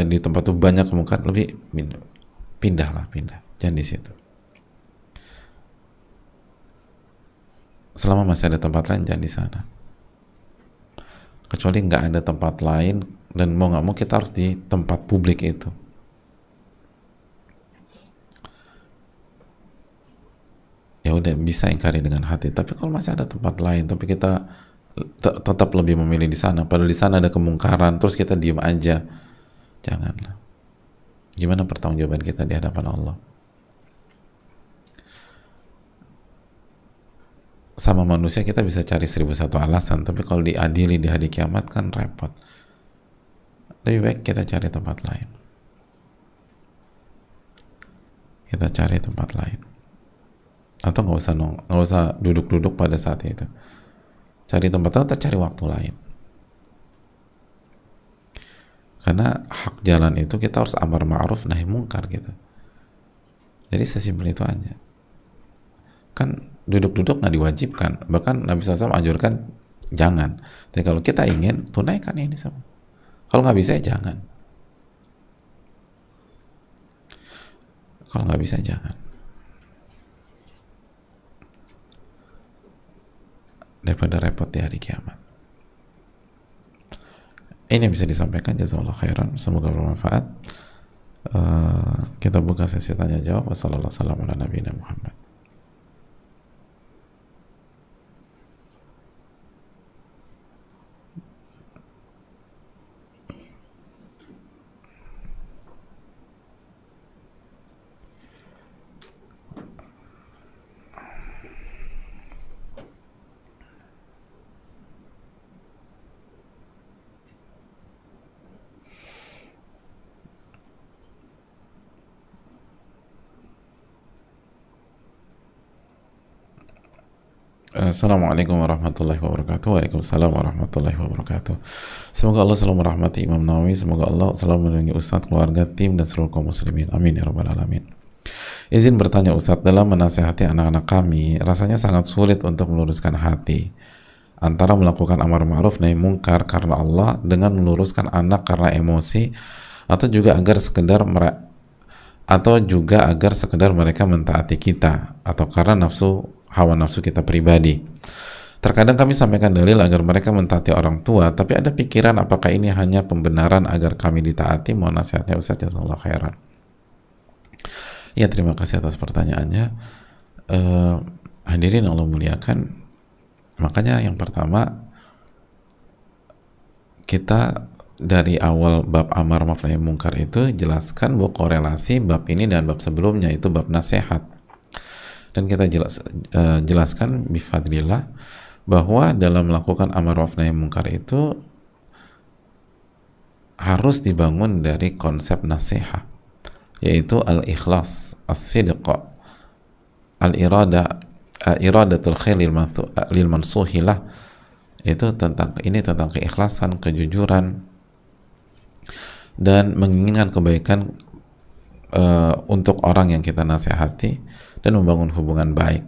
di tempat itu banyak kemungkaran, lebih pindah. Jangan di situ. Selama masih ada tempat lain, jangan di sana. Kecuali nggak ada tempat lain dan mau nggak mau kita harus di tempat publik itu. Ya udah, bisa ingkari dengan hati. Tapi kalau masih ada tempat lain, tapi kita tetap lebih memilih di sana, padahal di sana ada kemungkaran, terus kita diem aja, janganlah. Gimana pertanggungjawaban kita di hadapan Allah? Sama manusia kita bisa cari 1001 alasan, tapi kalau diadili di hari kiamat kan repot. Lebih baik kita cari tempat lain. Kita cari tempat lain. Atau nggak usah duduk-duduk pada saat itu. Cari tempat lain atau cari waktu lain. Karena hak jalan itu kita harus amar ma'ruf nahi mungkar gitu. Jadi sesimpel itu aja. Kan duduk-duduk nggak diwajibkan, bahkan Nabi SAW anjurkan jangan. Tapi kalau kita ingin, tunaikan ini semua. Kalau nggak bisa, jangan. Kalau nggak bisa, jangan. Daripada repot di hari kiamat. Ini yang bisa disampaikan. Jazakallahu khairan, semoga bermanfaat. Kita buka sesi tanya jawab. Wassalamualaikum warahmatullahi wabarakatuh. Assalamualaikum warahmatullahi wabarakatuh. Waalaikumsalam warahmatullahi wabarakatuh. Semoga Allah selalu merahmati Imam Nawawi. Semoga Allah selalu melindungi Ustadz, keluarga, tim, dan seluruh kaum muslimin. Amin ya rabbal alamin. Izin bertanya Ustadz, dalam menasihati anak-anak kami, rasanya sangat sulit untuk meluruskan hati antara melakukan amar ma'ruf nahi mungkar karena Allah dengan meluruskan anak karena emosi, atau juga agar sekedar atau juga agar sekedar mereka mentaati kita, atau karena hawa nafsu kita pribadi. Terkadang kami sampaikan dalil agar mereka mentaati orang tua, tapi ada pikiran apakah ini hanya pembenaran agar kami ditaati. Mohon nasihatnya Ustaz, jazakallahu khairan. Ya, terima kasih atas pertanyaannya. Hadirin Allah muliakan, makanya yang pertama, kita dari awal bab amar ma'ruf nahi munkar itu jelaskan bahwa korelasi bab ini dan bab sebelumnya itu bab nasihat, dan kita jelaskan bifadlillah bahwa dalam melakukan amar ma'ruf nahi munkar itu harus dibangun dari konsep nasihat, yaitu al-ikhlas, as-sidq, al-irada, iradatul khair lil mansuhilah, itu tentang keikhlasan, kejujuran, dan menginginkan kebaikan untuk orang yang kita nasihati, dan membangun hubungan baik.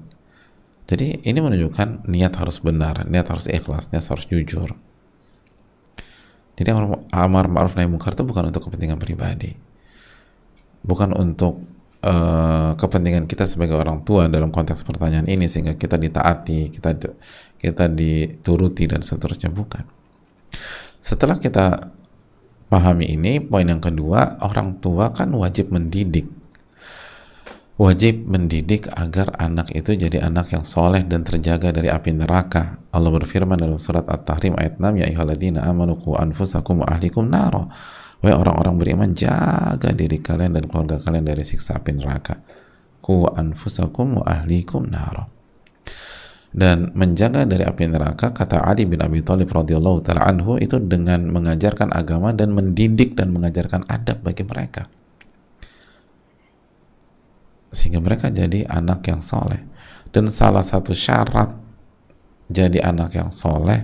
Jadi ini menunjukkan niat harus benar, niat harus ikhlas, niat harus jujur. Jadi amar ma'ruf nahi munkar itu bukan untuk kepentingan pribadi, bukan untuk kepentingan kita sebagai orang tua dalam konteks pertanyaan ini sehingga kita ditaati, kita dituruti dan seterusnya, bukan. Setelah kita pahami ini, poin yang kedua, orang tua kan wajib mendidik agar anak itu jadi anak yang soleh dan terjaga dari api neraka. Allah berfirman dalam surat At-Tahrim ayat 6, ya ayyuhalladzina amanu qu anfusakum wa ahlikum naro. Wahai orang-orang beriman, jaga diri kalian dan keluarga kalian dari siksa api neraka. Qu anfusakum wa ahlikum naro. Dan menjaga dari api neraka, kata Ali bin Abi Thalib radhiyallahu taala anhu, itu dengan mengajarkan agama dan mendidik dan mengajarkan adab bagi mereka, sehingga mereka jadi anak yang soleh. Dan salah satu syarat jadi anak yang soleh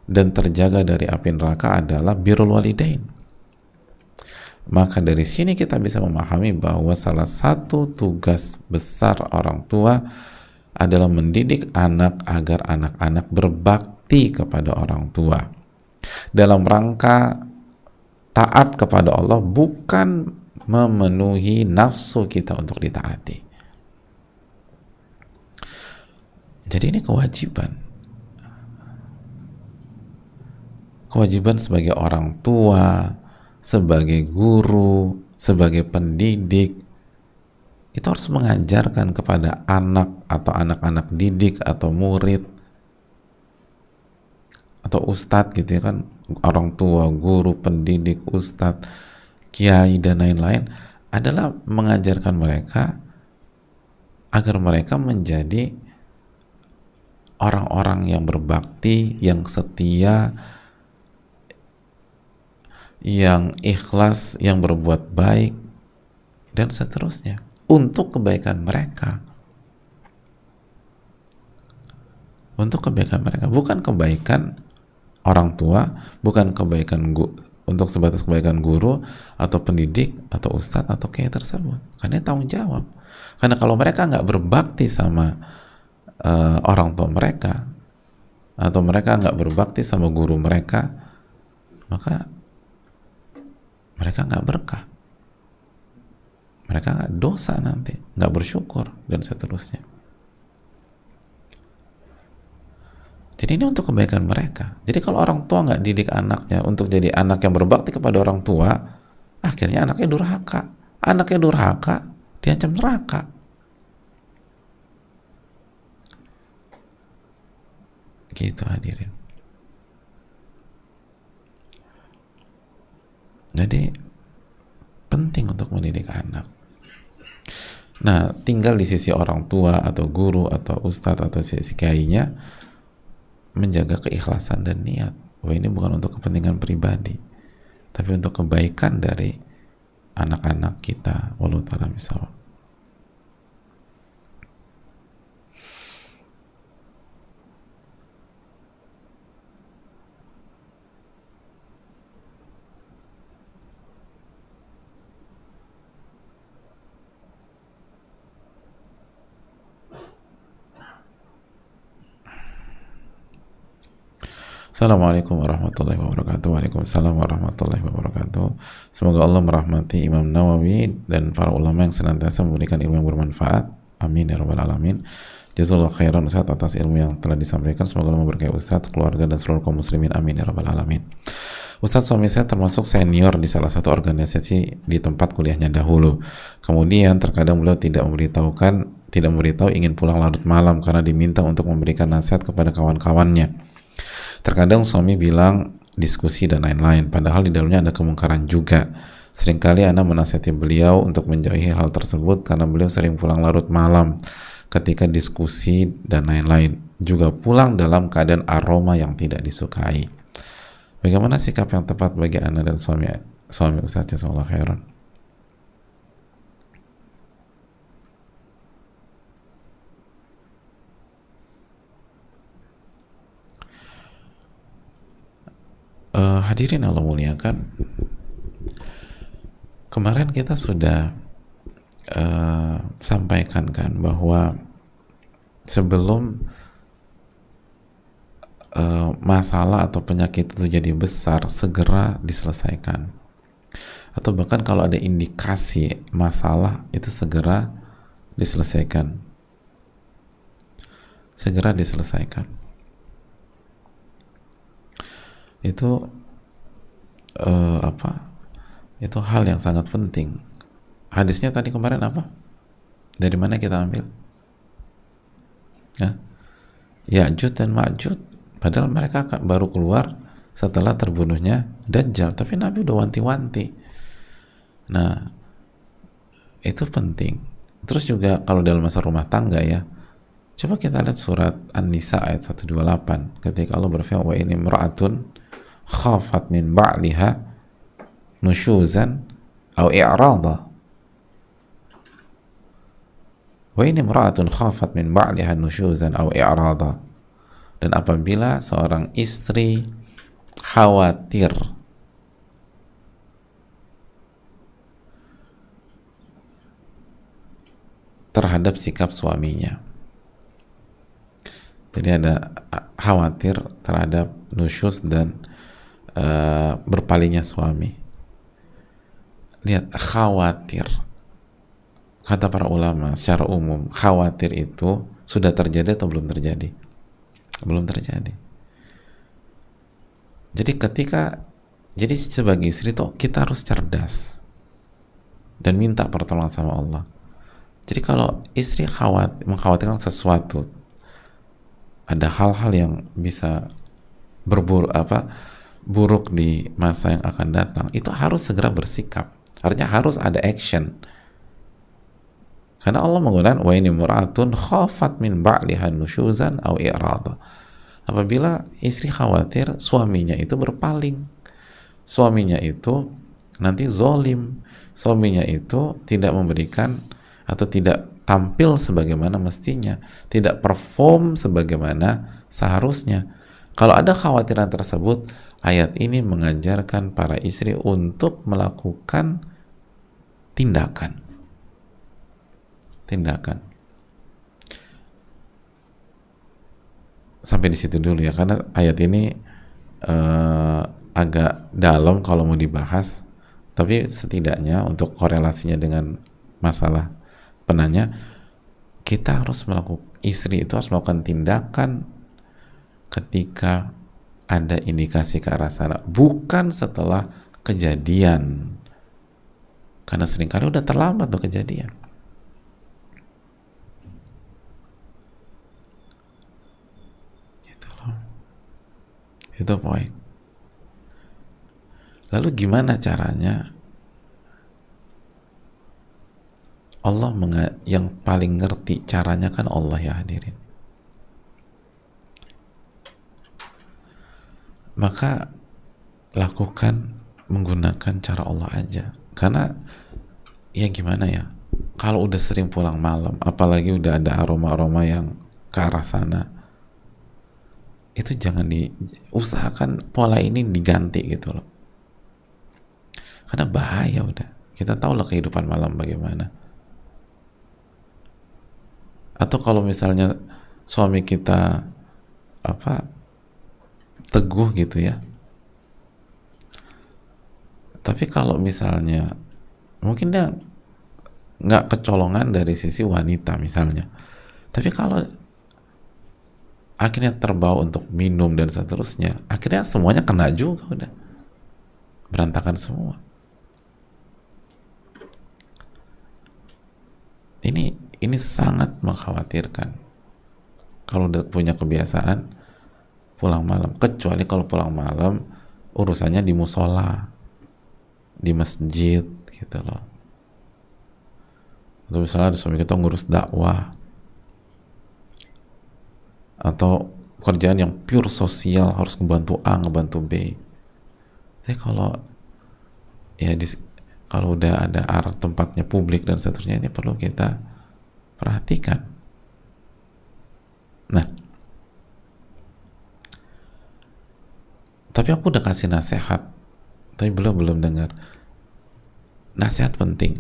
dan terjaga dari api neraka adalah birrul walidain. Maka dari sini kita bisa memahami bahwa salah satu tugas besar orang tua adalah mendidik anak agar anak-anak berbakti kepada orang tua dalam rangka taat kepada Allah, bukan memenuhi nafsu kita untuk ditaati. Jadi ini kewajiban sebagai orang tua, sebagai guru, sebagai pendidik, itu harus mengajarkan kepada anak atau anak-anak didik atau murid atau ustadz gitu ya kan, orang tua, guru, pendidik, ustadz, kiai dan lain-lain, adalah mengajarkan mereka agar mereka menjadi orang-orang yang berbakti, yang setia, yang ikhlas, yang berbuat baik, dan seterusnya, untuk kebaikan mereka. Untuk kebaikan mereka, bukan kebaikan orang tua, bukan kebaikan untuk sebatas kebaikan guru atau pendidik atau ustadz atau kiai tersebut. Karena tanggung jawab. Karena kalau mereka nggak berbakti sama orang tua mereka, atau mereka nggak berbakti sama guru mereka, maka mereka nggak berkah, mereka nggak dosa nanti, nggak bersyukur, dan seterusnya. Jadi ini untuk kebaikan mereka. Jadi kalau orang tua nggak didik anaknya untuk jadi anak yang berbakti kepada orang tua, akhirnya anaknya durhaka. Anaknya durhaka, diancam neraka. Gitu hadirin. Jadi penting untuk mendidik anak. Nah, tinggal di sisi orang tua atau guru atau ustadz atau sisi kiainya menjaga keikhlasan dan niat bahwa ini bukan untuk kepentingan pribadi, tapi untuk kebaikan dari anak-anak kita. Wallahu ta'ala bishawab. Assalamualaikum warahmatullahi wabarakatuh. Waalaikumsalam warahmatullahi wabarakatuh. Semoga Allah merahmati Imam Nawawi dan para ulama yang senantiasa memberikan ilmu yang bermanfaat. Amin ya rabbal alamin. Jazakallahu khairan Ustaz atas ilmu yang telah disampaikan. Semoga Allah memberkahi Ustaz, keluarga dan seluruh kaum muslimin. Amin ya rabbal alamin. Ustaz, suami saya termasuk senior di salah satu organisasi di tempat kuliahnya dahulu. Kemudian terkadang beliau tidak memberitahu ingin pulang larut malam karena diminta untuk memberikan nasihat kepada kawan-kawannya. Terkadang suami bilang diskusi dan lain-lain, padahal di dalamnya ada kemungkaran juga. Seringkali Ana menasihati beliau untuk menjauhi hal tersebut karena beliau sering pulang larut malam ketika diskusi dan lain-lain. Juga pulang dalam keadaan aroma yang tidak disukai. Bagaimana sikap yang tepat bagi Ana dan suami Ustaz Jazakallahu khairan? Hadirin Allah muliakan, kemarin kita sudah sampaikan kan bahwa sebelum masalah atau penyakit itu jadi besar, segera diselesaikan, atau bahkan kalau ada indikasi masalah itu segera diselesaikan, itu itu hal yang sangat penting. Hadisnya tadi kemarin apa? Dari mana kita ambil? Ya'juj dan Ma'juj, padahal mereka baru keluar setelah terbunuhnya Dajjal, tapi Nabi udah wanti-wanti. Nah, itu penting. Terus juga kalau dalam masalah rumah tangga ya, coba kita lihat surat An-Nisa ayat 128 ketika Allah berfirman, wa ini imra'atun khafat min ba'liha nusyuzan aw i'rada, wa ini imra'atun khafat min ba'liha nusyuzan aw i'rada. Dan apabila seorang istri khawatir terhadap sikap suaminya, jadi ada khawatir terhadap nusyuz dan berpalingnya suami. Lihat, khawatir, kata para ulama secara umum, khawatir itu sudah terjadi atau belum terjadi? Belum terjadi. Jadi sebagai istri tuh kita harus cerdas dan minta pertolongan sama Allah. Jadi kalau istri mengkhawatirkan sesuatu, ada hal-hal yang bisa buruk di masa yang akan datang, itu harus segera bersikap. Artinya harus ada action. Karena Allah menggunakan wa ini muratun khafat min ba'liha nusyuzan aw i'rada. Apabila istri khawatir suaminya itu berpaling, suaminya itu nanti zolim, suaminya itu tidak memberikan atau tidak tampil sebagaimana mestinya, tidak perform sebagaimana seharusnya. Kalau ada khawatiran tersebut, ayat ini mengajarkan para istri untuk melakukan tindakan. Sampai di situ dulu ya, karena ayat ini agak dalam kalau mau dibahas, tapi setidaknya untuk korelasinya dengan masalah penanya, istri itu harus melakukan tindakan ketika ada indikasi ke arah sana, bukan setelah kejadian, karena seringkali udah terlambat tuh kejadian. Gitu loh. Itu poin. Lalu gimana caranya? Allah yang paling ngerti caranya kan Allah ya hadirin. Maka lakukan menggunakan cara Allah aja. Karena ya gimana ya, kalau udah sering pulang malam, apalagi udah ada aroma-aroma yang ke arah sana, itu jangan usahakan pola ini diganti gitu loh. Karena bahaya udah. Kita tahu lah kehidupan malam bagaimana. Atau kalau misalnya suami kita teguh gitu ya. Tapi kalau misalnya mungkin dia nggak kecolongan dari sisi wanita misalnya, tapi kalau akhirnya terbawa untuk minum dan seterusnya, akhirnya semuanya kena juga, udah berantakan semua. Ini sangat mengkhawatirkan kalau udah punya kebiasaan pulang malam, kecuali kalau pulang malam urusannya di musola, di masjid gitu loh. Atau misalnya ada suami kita ngurus dakwah, atau pekerjaan yang pure sosial, harus ngebantu A, ngebantu B. Tapi kalau ya kalau udah ada arah tempatnya publik dan seterusnya, ini perlu kita perhatikan. Nah, tapi aku udah kasih nasihat, tapi belum dengar. Nasihat penting,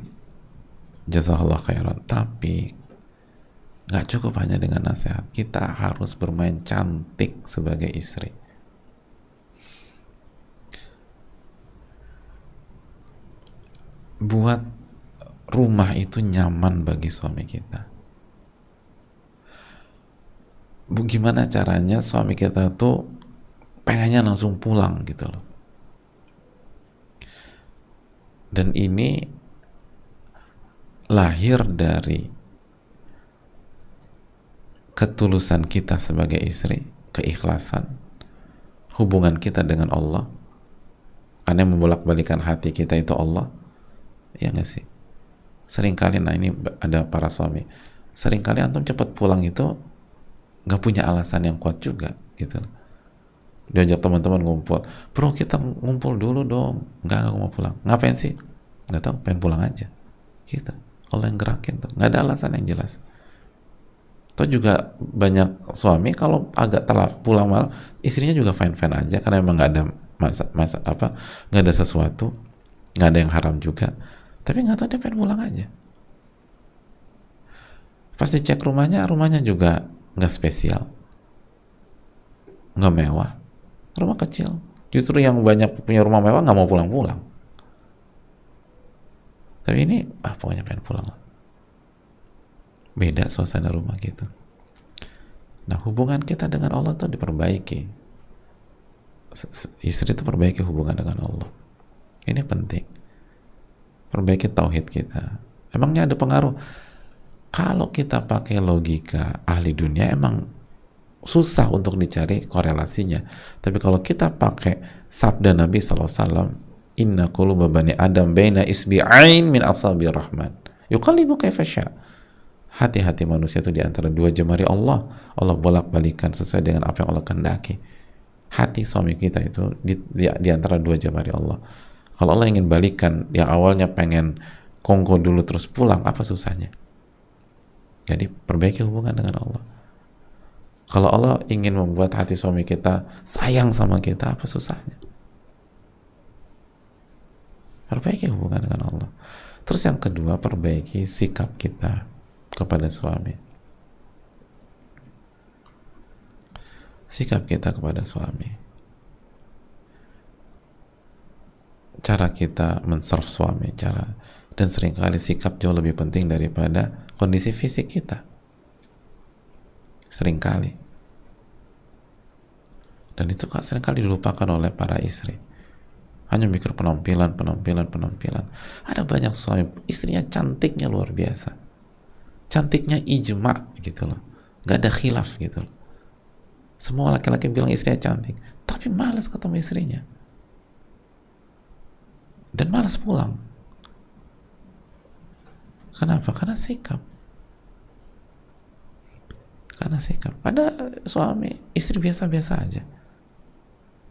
jazakallah khairan, tapi nggak cukup hanya dengan nasihat. Kita harus bermain cantik sebagai istri. Buat rumah itu nyaman bagi suami kita. Gimana caranya suami kita tuh pengennya langsung pulang gitu loh. Dan ini lahir dari ketulusan kita sebagai istri, keikhlasan, hubungan kita dengan Allah, karena yang membolak-balikan hati kita itu Allah, ya nggak sih? Seringkali, nah ini ada para suami, seringkali antum cepat pulang itu nggak punya alasan yang kuat juga gitu. Diajak teman-teman ngumpul, bro kita ngumpul dulu dong, nggak mau pulang, ngapain sih? Nggak tahu, pengen pulang aja gitu. Allah yang gerakin tuh, nggak ada alasan yang jelas. Atau juga banyak suami kalau agak telat pulang malam, istrinya juga fine-fine aja karena emang nggak ada nggak ada sesuatu, nggak ada yang haram juga, tapi nggak tahu dia pengen pulang aja. Pasti cek rumahnya juga nggak spesial, nggak mewah, rumah kecil. Justru yang banyak punya rumah mewah nggak mau pulang-pulang, tapi ini pokoknya pengen pulang. Beda suasana rumah gitu. Nah, hubungan kita dengan Allah tuh diperbaiki. Istri itu perbaiki hubungan dengan Allah. Ini penting. Perbaiki tauhid kita. Emangnya ada pengaruh? Kalau kita pakai logika ahli dunia, emang susah untuk dicari korelasinya. Tapi kalau kita pakai sabda Nabi SAW, inna quluba bani adam baina isbi'ain min asabi rahman yuqallibu kaifa sya'. Hati-hati manusia itu di antara dua jemari Allah. Allah bolak-balikan sesuai dengan apa yang Allah kehendaki. Hati suami kita itu di antara dua jemari Allah. Kalau Allah ingin balikan, yang awalnya pengen kongko dulu terus pulang, apa susahnya? Jadi perbaiki hubungan dengan Allah. Kalau Allah ingin membuat hati suami kita sayang sama kita, apa susahnya? Perbaiki hubungan dengan Allah. Terus yang kedua, perbaiki sikap kita kepada suami. Sikap kita kepada suami. Cara kita men-serve suami, dan seringkali sikap jauh lebih penting daripada kondisi fisik kita. Seringkali. Dan itu seringkali dilupakan oleh para istri. Hanya mikir penampilan. Ada banyak suami, istrinya cantiknya luar biasa. Cantiknya ijma gitu loh, nggak ada khilaf gitu loh. Semua laki-laki bilang istrinya cantik, tapi malas ketemu istrinya dan malas pulang. Kenapa? Karena sikap. Ada suami istri biasa-biasa aja,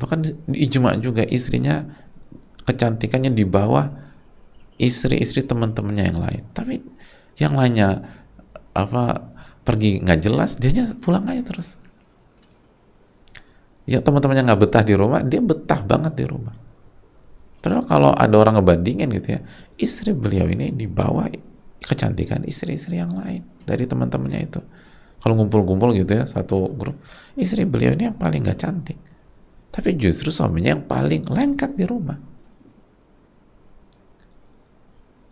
bahkan ijma juga istrinya kecantikannya di bawah istri-istri teman-temannya yang lain, tapi yang lainnya pergi nggak jelas, dianya pulang aja terus. Ya teman-temannya nggak betah di rumah, dia betah banget di rumah. Padahal kalau ada orang ngebandingin gitu ya, istri beliau ini di bawah kecantikan istri-istri yang lain dari teman-temannya itu. Kalau ngumpul-ngumpul gitu ya, satu grup, istri beliau ini yang paling nggak cantik. Tapi justru suaminya yang paling lengket di rumah.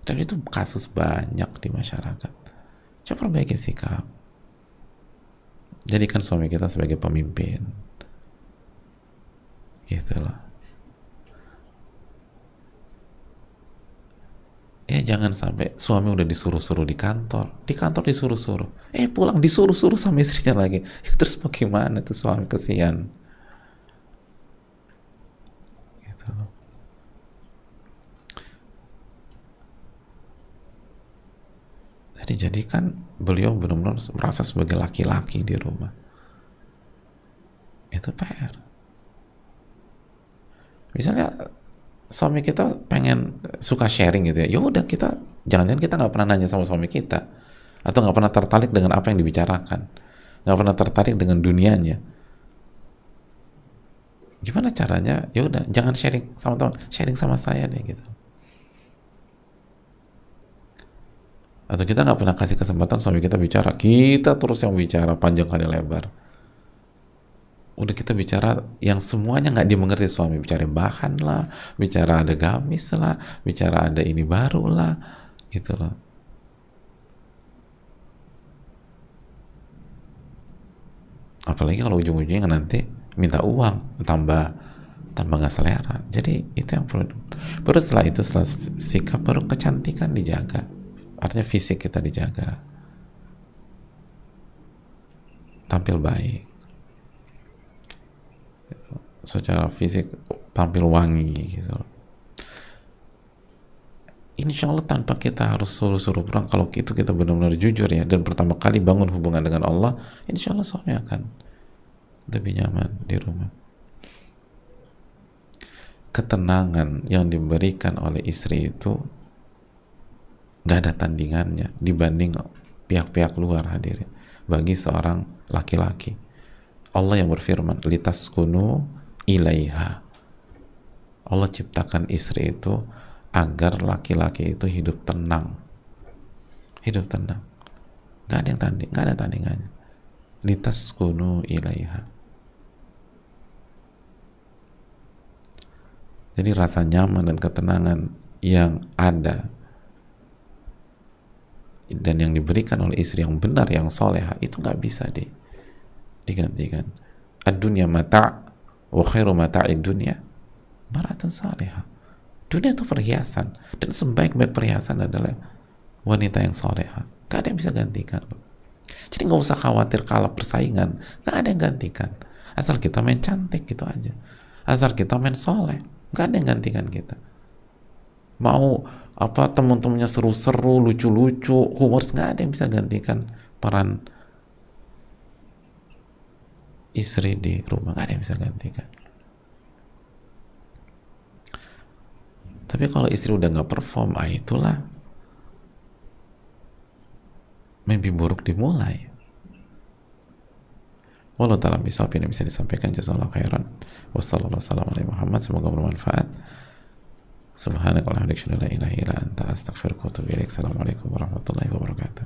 Dan itu kasus banyak di masyarakat. Coba perbaiki sikap. Jadikan suami kita sebagai pemimpin. Gitu loh. Ya jangan sampai suami udah disuruh-suruh di kantor disuruh-suruh, pulang disuruh-suruh sama istrinya lagi. Terus bagaimana tuh suami, kesian. Gitu loh. Jadi jadikan beliau benar-benar merasa sebagai laki-laki di rumah. Itu PR. Misalnya suami kita pengen suka sharing gitu ya, udah kita jangan-jangan kita nggak pernah nanya sama suami kita, atau nggak pernah tertarik dengan apa yang dibicarakan, nggak pernah tertarik dengan dunianya. Gimana caranya? Ya udah, jangan sharing sama teman, sharing sama saya deh gitu. Atau kita nggak pernah kasih kesempatan suami kita bicara, kita terus yang bicara panjang kali lebar. Udah kita bicara yang semuanya nggak dimengerti suami, bicara bahan lah, bicara ada gamis lah, bicara ada ini baru lah, gitu loh. Apalagi kalau ujung-ujungnya nanti minta uang, tambah nggak selera. Jadi itu yang perlu. Baru setelah itu, setelah sikap, baru kecantikan dijaga. Artinya fisik kita dijaga, tampil baik. Secara fisik tampil wangi gitu. Insya Allah tanpa kita harus suruh-suruh pulang, kalau itu kita benar-benar jujur ya, dan pertama kali bangun hubungan dengan Allah, insya Allah suami akan lebih nyaman di rumah. Ketenangan yang diberikan oleh istri itu gak ada tandingannya dibanding pihak-pihak luar hadirin bagi seorang laki-laki. Allah yang berfirman, litaskunu ilaiha. Allah ciptakan istri itu agar laki-laki itu hidup tenang. Hidup tenang. Gak ada yang gak ada tandingannya. Litaskunu ilaiha. Jadi rasa nyaman dan ketenangan yang ada dan yang diberikan oleh istri yang benar, yang soleha, itu gak bisa digantikan. Ad-dunya mata' wa khairu mata'id dunya maratun salihah. Dunia itu perhiasan, dan sebaik-baik perhiasan adalah wanita yang soleha. Gak ada yang bisa gantikan. Jadi nggak usah khawatir kalah persaingan, gak ada yang gantikan. Asal kita main cantik gitu aja, asal kita main soleh, gak ada yang gantikan kita. Mau apa teman-temannya seru-seru, lucu-lucu, humoris, gak ada yang bisa gantikan peran istri di rumah. Gak ada yang bisa gantikan. Tapi kalau istri udah gak perform, itulah mimpi buruk dimulai. Wallahu ta'ala bishawab. Ini bisa disampaikan. Jazakallahu khairan. Wassalamualaikum warahmatullahi wabarakatuh. Semoga bermanfaat. Subhanakallahumma wa bihamdika, la ilaha illa anta, astaghfiruka wa atubu ilaik. Assalamualaikum warahmatullahi wabarakatuh.